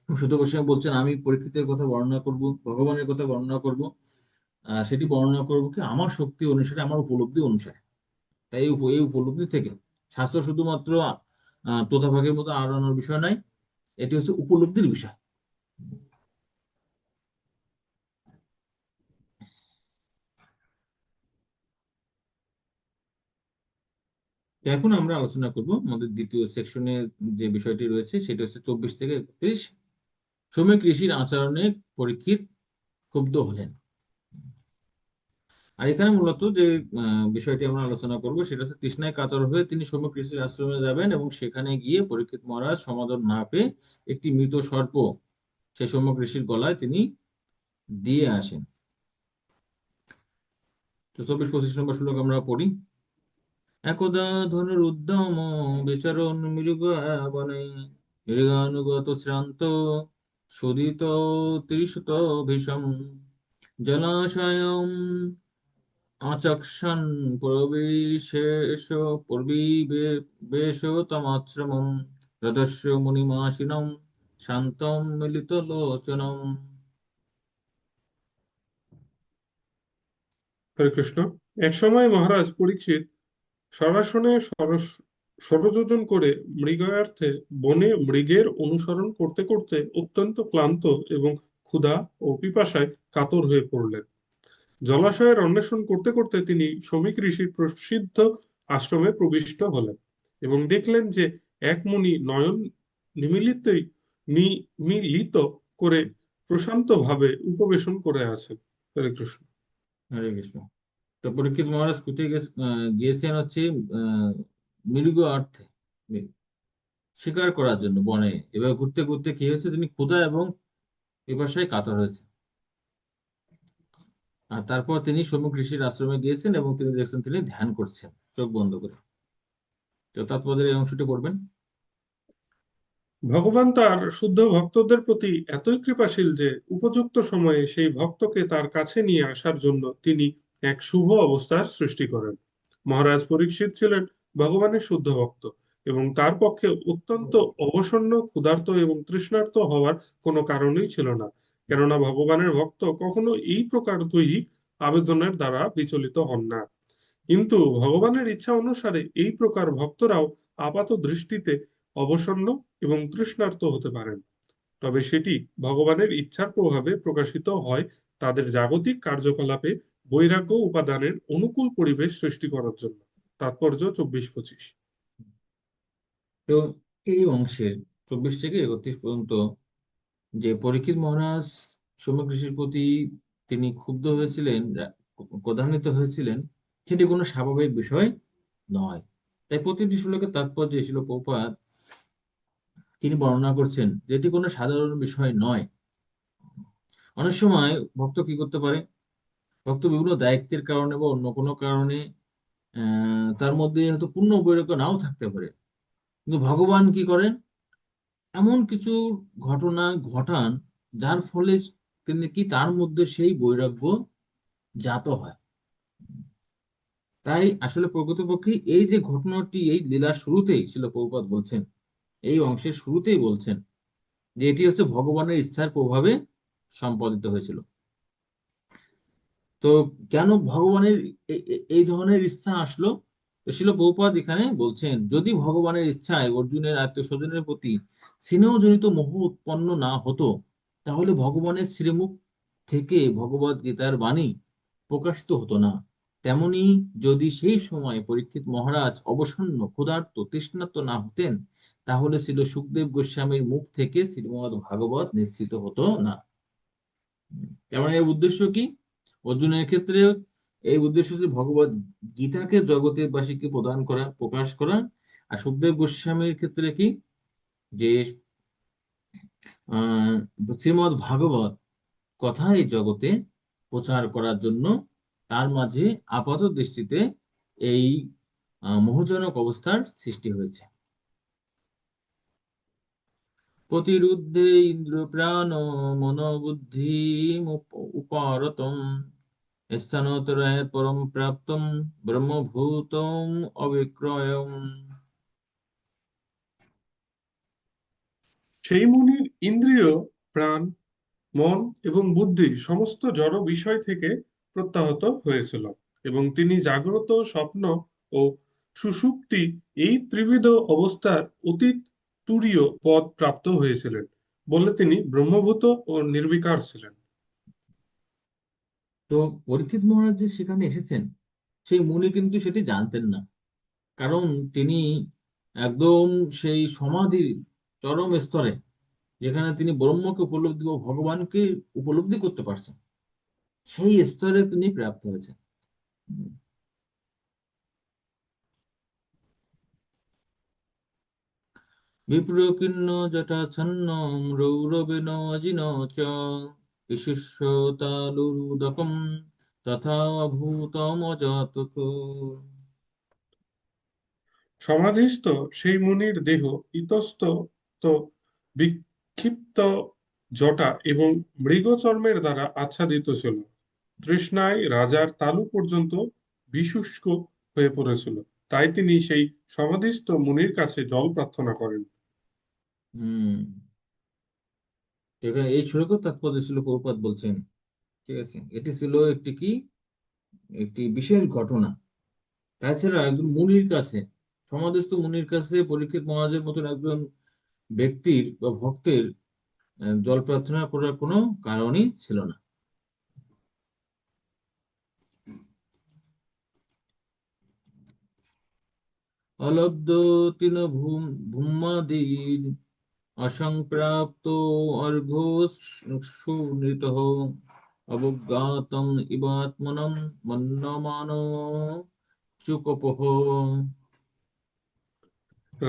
সুত গোস্বামী বলছেন আমি পরীক্ষিতের কথা বর্ণনা করব, ভগবানের কথা বর্ণনা করব, সেটি বর্ণনা করবো কি আমার শক্তি অনুসারে, আমার উপলব্ধি অনুসারে। তাই এই উপলব্ধি থেকে, শাস্ত্র শুধুমাত্র তোতা পাখির মতো আড়ানোর বিষয় নয়, এটি হচ্ছে উপলব্ধির বিষয়। তো এখন আমরা আলোচনা করব আমাদের দ্বিতীয় সেকশনে যে বিষয়টি রয়েছে, সেটা হচ্ছে 24 থেকে 31। সৌম্যক ঋষির আচরণে পরীক্ষিত ক্ষুব্ধ হলেন। আর এখানে মূলত যে বিষয়টি আমরা আলোচনা করব সেটা হচ্ছে তৃষ্ণায় কাতর হয়ে তিনি সৌম্যক ঋষির আশ্রমে যাবেন এবং সেখানে গিয়ে পরীক্ষিত মহারাজ সমাদর না পেয়ে একটি মৃত সর্প সেই সৌম্যক ঋষির গলায় তিনি দিয়ে আসেন। তো 24-25 নম্বর শ্লোক আমরা পড়ি। একদা ধনুর উদ্যম বিচরণ মৃগ বনে, মৃগানুগত শ্রান্ত সুদিত ত্রিশত ভীষণ, জলাশয়ম আচক্ষণ প্রবিশেষ পরিবেশ তমাশ্রমম, যদস্য মুনিমাসিনম শান্তম মিলিত লোচনম। হরে কৃষ্ণ। এক সময় মহারাজ পরীক্ষিত সরাসনে ষড়যোজন করে মৃগয়ার্থে বনে মৃগের অনুসরণ করতে করতে অত্যন্ত ক্লান্ত এবং ক্ষুধা ও পিপাসায় কাতর হয়ে পড়লেন। জলাশয়ের অন্বেষণ করতে করতে তিনি শমীক ঋষির প্রসিদ্ধ আশ্রমে প্রবিষ্ট হলেন এবং দেখলেন যে এক মুনি নয়ন নিমিলিতই নিমিলিত করে প্রশান্ত ভাবে উপবেশন করে আছেন। হরে কৃষ্ণ। হরে কৃষ্ণ। তো পরীক্ষিত মহারাজ কোথায় গিয়েছেন হচ্ছে আহ মৃগ অর্থে শিকার করার জন্য বনে। এবার ঘুরতে ঘুরতে কি হয়েছে, তিনি ক্ষুধা এবং পিপাসায় কাতর হয়েছে। আর তারপর তিনি সম্মুখ ঋষির আশ্রমে গিয়েছেন এবং তিনি দেখছেন তিনি ধ্যান করছেন চোখ বন্ধ করে। তো তাৎপর্যের এই অংশটি পড়বেন। ভগবান তার শুদ্ধ ভক্তদের প্রতি এতই কৃপাশীল যে উপযুক্ত সময়ে সেই ভক্তকে তার কাছে নিয়ে আসার জন্য তিনি এক শুভ অবস্থার সৃষ্টি করেন। মহারাজ পরীক্ষিত ছিলেন ভগবানের শুদ্ধ ভক্ত এবং তার পক্ষে অত্যন্ত অবসন্ন, ক্ষুধার্ত এবং তৃষ্ণার্ত হওয়ার কোনো কারণই ছিল না, কেননা ভগবানের ভক্ত কখনো এই প্রকার দৈহিক আবেদনের দ্বারা বিচলিত হন না। কিন্তু ভগবানের ইচ্ছা অনুসারে এই প্রকার ভক্তরাও আপাত দৃষ্টিতে অবসন্ন এবং তৃষ্ণার্ত হতে পারেন, তবে সেটি ভগবানের ইচ্ছার প্রভাবে প্রকাশিত হয় তাদের জাগতিক কার্যকলাপে বৈরাগ্য উপাদানের অনুকূল পরিবেশ সৃষ্টি করার জন্য। তাৎপর্য 24-25। তো এই অংশের 24 থেকে 31 পর্যন্ত যে পরীক্ষিত মহারাজ সম্যক ঋষির প্রতি তিনি ক্ষুব্ধ হয়েছিলেন, ক্রোধান্বিত হয়েছিলেন, সেটি কোনো স্বাভাবিক বিষয় নয়। তাই প্রতিটি শ্লোকের তাৎপর্য ছিল প্রপাত তিনি বর্ণনা করছেন যে এটি কোনো সাধারণ বিষয় নয়। অনেক সময় ভক্ত কি করতে পারে, ভক্ত বিভিন্ন দায়িত্বের কারণে বা অন্য কোনো কারণে তার মধ্যে হয়তো পূর্ণ বৈরাগ্য নাও থাকতে পারে, কিন্তু ভগবান কি করেন, এমন কিছু ঘটনা ঘটান যার ফলে তিনি কি তার মধ্যে সেই বৈরাগ্য জাত হয়। তাই আসলে প্রকৃতপক্ষে এই যে ঘটনাটি এই লীলার শুরুতেই ছিল, প্রভুপাদ বলছেন, এই অংশের শুরুতেই বলছেন যে এটি হচ্ছে ভগবানের ইচ্ছার প্রভাবে সম্পাদিত হয়েছিল। তো কেন ভগবানের এই ধরনের ইচ্ছা আসলো? তো শিল প্রভুপাদ এখানে বলছেন, যদি ভগবানের ইচ্ছায় অর্জুনের আত্মীয় স্বজনের প্রতি স্নেহজনিত মোহ উৎপন্ন না হতো, তাহলে ভগবানের শ্রীমুখ থেকে ভগবদ গীতার বাণী প্রকাশিত হতো না। তেমনি যদি সেই সময় পরীক্ষিত মহারাজ অবসন্ন ক্ষুধার্ত তৃষ্ণার্ত না হতেন, তাহলে ছিল সুখদেব গোস্বামীর মুখ থেকে শ্রীমদ ভাগবত নিঃসৃত হতো না। তেমন এর উদ্দেশ্য কি? অর্জুনের ক্ষেত্রে এই উদ্দেশ্য হচ্ছে ভগবত গীতাকে জগতের বাসীকে প্রদান করা, প্রকাশ করা। আর সুখদেব গোস্বামীর ক্ষেত্রে কি, যে আহ শ্রীমদ ভাগবত কথা এই জগতে প্রচার করার জন্য তার মাঝে আপাত দৃষ্টিতে এই মোহজনক অবস্থার সৃষ্টি হয়েছে। প্রতিরুদ্ধে ইন্দ্র প্রাণ মনোবুদ্ধি উপারতম স্থানোত্তরায় পরম প্রাপ্তম ব্রহ্মভূতম অবিক্রয়ম। সেই মুনির ইন্দ্রিয়, প্রাণ, মন এবং বুদ্ধি সমস্ত জড় বিষয় থেকে প্রত্যাহত হয়েছিল এবং তিনি জাগ্রত, স্বপ্ন ও সুষুপ্তি এই ত্রিবিধ অবস্থার অতীত তুরীয় পদ প্রাপ্ত হয়েছিলেন বলে তিনি ব্রহ্মভূত ও নির্বিকার ছিলেন। তো পরীক্ষিত মহারাজ যে সেখানে এসেছেন, সেই মুনি কিন্তু সেটি জানতেন না। কারণ তিনি একদম সেই সমাধির চরম স্তরে, যেখানে তিনি ব্রহ্মকে উপলব্ধি বা ভগবানকে উপলব্ধি করতে পারছেন, সেই স্তরে তিনি প্রাপ্ত হয়েছেন। বিপ্রকীর্ণ জটাচ্ছন্ন রৌরবেণ অজিন চ বিশুষ্যতালুরুদকম তথা ভূতমজাতক। সমাধিস্থ সেই মুনির দেহ ইতস্তত বিক্ষিপ্ত জটা এবং মৃগচর্মের দ্বারা আচ্ছাদিত ছিল। তৃষ্ণায় রাজার তালু পর্যন্ত বিশুষ্ক হয়ে পড়েছিল, তাই তিনি সেই সমাধিস্থ মুনির কাছে জল প্রার্থনা করেন। হম এখানে এই শ্লোকের তাৎপর্য ছিল, প্রভুপাদ বলছেন, ঠিক আছে, এটি ছিল একটি কি, একটি বিশেষ ঘটনা। তাছাড়া একজন মুনির কাছে, সমাধিস্থ মুনির কাছে পরীক্ষিত মহারাজের মতন একজন ব্যক্তির বা ভক্তের জল প্রার্থনা করার কোনো কারণই ছিল না। অলব্ধ তিন ভূমাদির অসংপ্রাপ্ত অর্ঘ্য সুনৃত অবজ্ঞাতম ইবাত্মনম মন্যমান চুকপহ।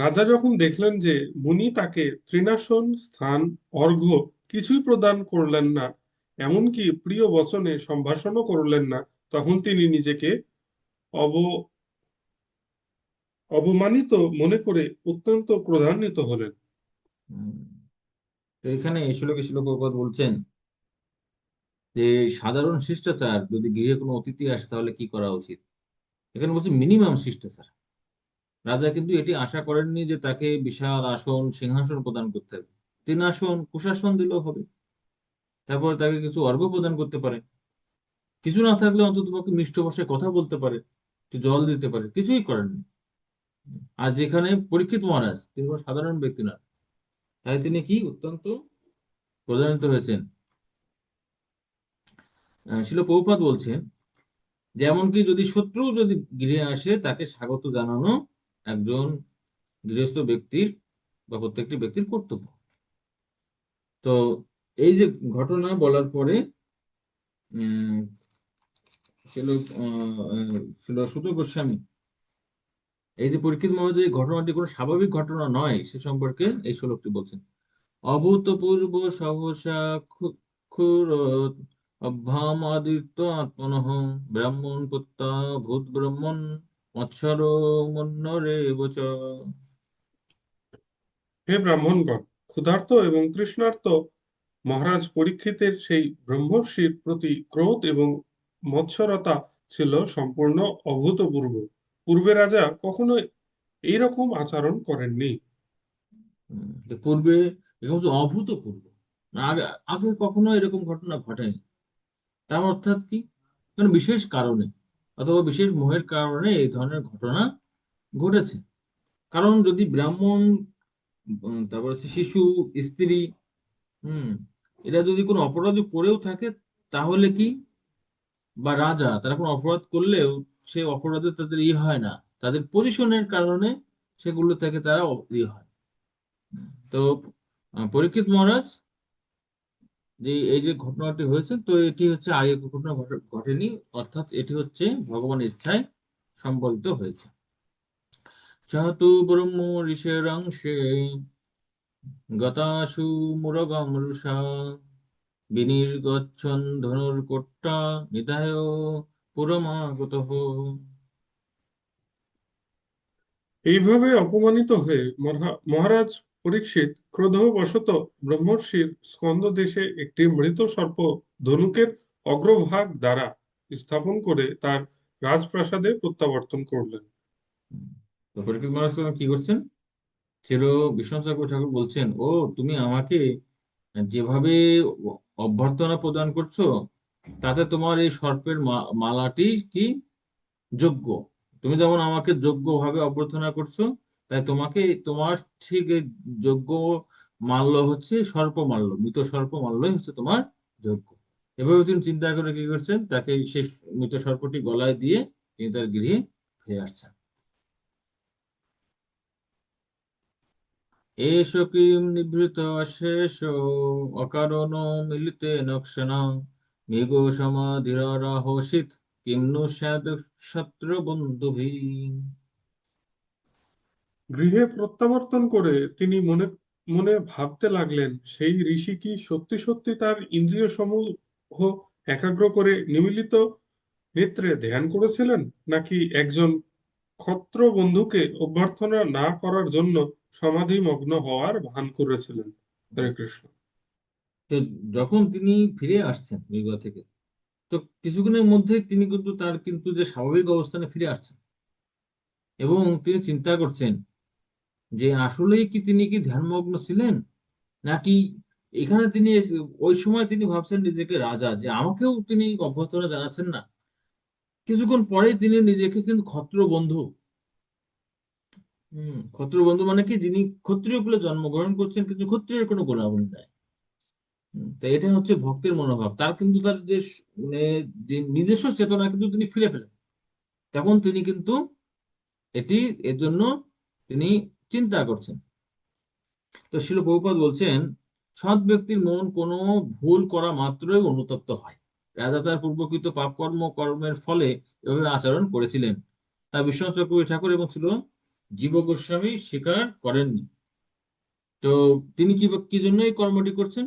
রাজা যখন দেখলেন যে মুনি তাকে তৃণাসন, স্থান, অর্ঘ্য কিছুই প্রদান করলেন না, এমনকি প্রিয় বচনে সম্ভাষণও করলেন না, তখন তিনি নিজেকে অব অবমানিত মনে করে অত্যন্ত ক্রোধান্বিত হলেন। উম, তো এখানে এই শ্লোকে শিল প্রভুপাদ বলছেন যে সাধারণ শিষ্টাচার, যদি গৃহে কোনো অতিথি আসে তাহলে কি করা উচিত। এখানে বলছে মিনিমাম শিষ্টাচার। রাজা কিন্তু এটি আশা করেননি যে তাকে বিশাল আসন সিংহাসন প্রদান করতে হবে। তিন আসন কুশাসন দিলেও হবে, তারপর তাকে কিছু অর্ঘ্য প্রদান করতে পারে, কিছু না থাকলে অন্তত পক্ষে মিষ্ট ভাষায় কথা বলতে পারে, একটু জল দিতে পারে, কিছুই করেননি। আর যেখানে পরীক্ষিত মহারাজ, তিনি কোনো সাধারণ ব্যক্তি না, তাই তিনি কি অত্যন্ত প্রধানিত হয়েছেন। শিল প্রভুপাদ বলছেন, যেমনকি যদি শত্রু যদি গৃহে আসে, তাকে স্বাগত জানানো একজন গৃহস্থ ব্যক্তির বা প্রত্যেকটি ব্যক্তির কর্তব্য। তো এই যে ঘটনা বলার পরে উম ছিল ছিল সুত গোস্বামী এই যে পরীক্ষিত মহারাজ, এই ঘটনাটি কোনো স্বাভাবিক ঘটনা নয় সে সম্পর্কে এই শ্লোকটি বলছেন। অভূতপূর্ব সহসা ক্ষুর অভ্যামাদিত্য আত্মনঃ ব্রাহ্মণ পুত্তা ভূত ব্রহ্মণ মৎসর মন্যরেব চ। হে ব্রাহ্মণগণ, ক্ষুধার্ত এবং তৃষ্ণার্ত মহারাজ পরীক্ষিতের সেই ব্রহ্মর্ষির প্রতি ক্রোধ এবং মৎসরতা ছিল সম্পূর্ণ অভূতপূর্ব। পূর্বে রাজা কখনো এইরকম আচরণ করেননি। তো পূর্বে এরকম হচ্ছে অভূতপূর্ব, আগে আগে কখনো এরকম ঘটনা ঘটেনি। তার অর্থাৎ কি, কোনো বিশেষ কারণে অথবা বিশেষ মোহের কারণে এই ধরনের ঘটনা ঘটেছে। কারণ যদি ব্রাহ্মণ, তারপর হচ্ছে শিশু, স্ত্রী, হুম এরা যদি কোনো অপরাধ করেও থাকে, তাহলে কি, বা রাজা তারা কোনো অপরাধ করলেও সেই অপরাধে তাদের হয় না, তাদের পজিশনের কারণে সেগুলো থেকে তারা হয়। তো পরীক্ষিত মহারাজ, যে এই যে ঘটনাটি হয়েছে, তো এটি হচ্ছে আগে ঘটনা ঘটেনি, অর্থাৎ এটি হচ্ছে ভগবানের ইচ্ছায় সম্পাদিত হয়েছে। সহতু ব্রহ্ম ঋষেরাংশে গতাসু মুরগম রুষা বিনির্গচ্ছন ধনুর্কোট্টা নিধায় পুরমাগতঃ। এইভাবে অপমানিত হয়ে মহারাজ পরীক্ষিত ক্রোধবশত ব্রহ্মর্ষির স্কন্দদেশে একটি মৃত সর্প ধনুকের অগ্রভাগ দ্বারা স্থাপন করে তার রাজপ্রাসাদে প্রত্যাবর্তন করলেন। তো পরীক্ষিত মহারাজ তখন কি করছেন, ছিল বিষ্ণু ঠাকুর বলছেন, ও তুমি আমাকে যেভাবে অভ্যর্থনা প্রদান করছো, তাতে তোমার এই সর্পের মালাটি কি যোগ্য। তুমি যেমন আমাকে যোগ্যভাবে অভ্যর্থনা করছো, তাই তোমাকে তোমার ঠিক এই যোগ্য মাল্য হচ্ছে সর্প মাল্য, মৃত সর্প মাল্যই হচ্ছে তোমার যোগ্য। এভাবে তিনি চিন্তা করে কি করছেন, তাকে সেই মৃত সর্পটি গলায় দিয়ে তিনি তার গৃহে ফিরে আসছেন। এষ কিম নিভৃত শেষ অকারণ মিলিতে নক্ষণা মৃগো সমাধিরাহসিত কিম নু স্যাদ শত্রু বন্ধুভি। গৃহে প্রত্যাবর্তন করে তিনি মনে মনে ভাবতে লাগলেন, সেই ঋষি কি সত্যি সত্যি তার ইন্দ্রিয় সমূহ একাগ্র করে নিমিলিত নেত্রে ধ্যান করেছিলেন, নাকি একজন ক্ষত্র বন্ধুকে অভ্যর্থনা না করার জন্য সমাধিমগ্ন হওয়ার ভান করেছিলেন। হরে কৃষ্ণ। তো যখন তিনি ফিরে আসছেন মৃগ থেকে, তো কিছুক্ষণের মধ্যে তিনি কিন্তু তার কিন্তু যে স্বাভাবিক অবস্থানে ফিরে আসছেন, এবং তিনি চিন্তা করছেন যে আসলেই কি তিনি কি ধ্যানমগ্ন ছিলেন, নাকি এখানে তিনি ওই সময় তিনি ভাবছেন নিজেকে রাজা, যে আমাকেও তিনি অভ্যর্থনা জানাচ্ছেন না। কিছুক্ষণ পরেই তিনি নিজেকে কিন্তু ক্ষত্র বন্ধু, ক্ষত্র বন্ধু মানে কি, যিনি ক্ষত্রিয় কুলে জন্মগ্রহণ করছেন কিন্তু ক্ষত্রিয়ের কোনো গুণাবলী নাই। তো এটা হচ্ছে ভক্তের মনোভাব, তার কিন্তু তার যে মানে যে নিজস্ব চেতনা কিন্তু তিনি ফিরে পেলেন। তখন তিনি কিন্তু এটি এর জন্য তিনি চিন্তা করছেন। তো শিল প্রভুপাদ বলছেন, সৎ ব্যক্তির মন কোনো ভুল করা মাত্রই অনুতপ্ত হয়। রাজা তার পূর্বকৃত কর্মের ফলে এভাবে আচরণ করেছিলেন, তা বিশ্বনাথ চক্রবর্তী ঠাকুর এবং ছিল জীব গোস্বামী স্বীকার করেননি। তো তিনি কি কি জন্য এই কর্মটি করছেন,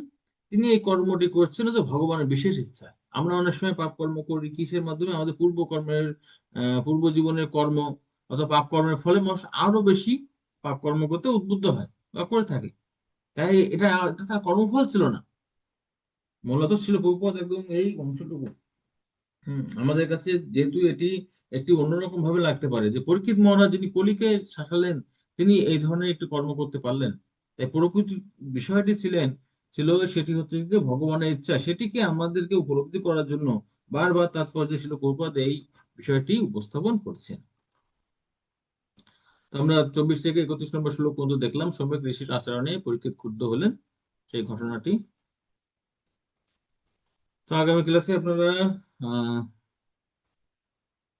তিনি এই কর্মটি করছেন হচ্ছে ভগবানের বিশেষ ইচ্ছা। আমরা অনেক সময় পাপ কর্ম করি কিসের মাধ্যমে, আমাদের পূর্ব কর্মের পূর্ব জীবনের কর্ম অথবা পাপ কর্মের ফলে মানুষ আরো বেশি পাপ কর্ম করতে উদ্বুদ্ধ হয় বা করে থাকে। তাই এটা তার কর্মফল ছিল না, মূলত ছিল প্রভুপদ একদম এই অংশটুকু। আমাদের কাছে যেহেতু এটি একটি অন্যরকম ভাবে লাগতে পারে, যে পরীক্ষিত মহারাজ যিনি কলিকে শাসালেন, তিনি এই ধরনের একটি কর্ম করতে পারলেন। তাই প্রকৃত বিষয়টি ছিল সেটি হচ্ছে যে ভগবানের ইচ্ছা, সেটিকে আমাদেরকে উপলব্ধি করার জন্য বারবার তাৎপর্য ছিল প্রভুপাদ এই বিষয়টি উপস্থাপন করছেন। তো আমরা 24 থেকে 31 নম্বর শ্লোক পর্যন্ত দেখলাম, সম্যক ঋষির আচরণে পরীক্ষিত ক্ষুব্ধ হলেন, সেই ঘটনাটি। তো আগামী ক্লাসে আপনারা আহ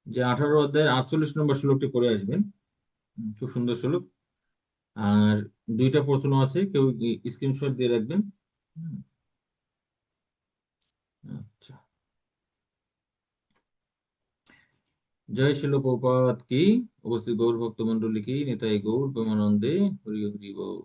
যে 18 অধ্যায়ের 48 নম্বর শ্লোকটি পড়ে আসবেন। খুব সুন্দর শ্লোক। আর দুইটা প্রশ্ন আছে, কেউ স্ক্রিনশট দিয়ে রাখবেন। হুম, আচ্ছা। জয় শিল প্রপাত কি, উপস্থিত গৌর ভক্ত মন্ডলী কি, নিতাই গৌর প্রেমানন্দে হরি হরি বল।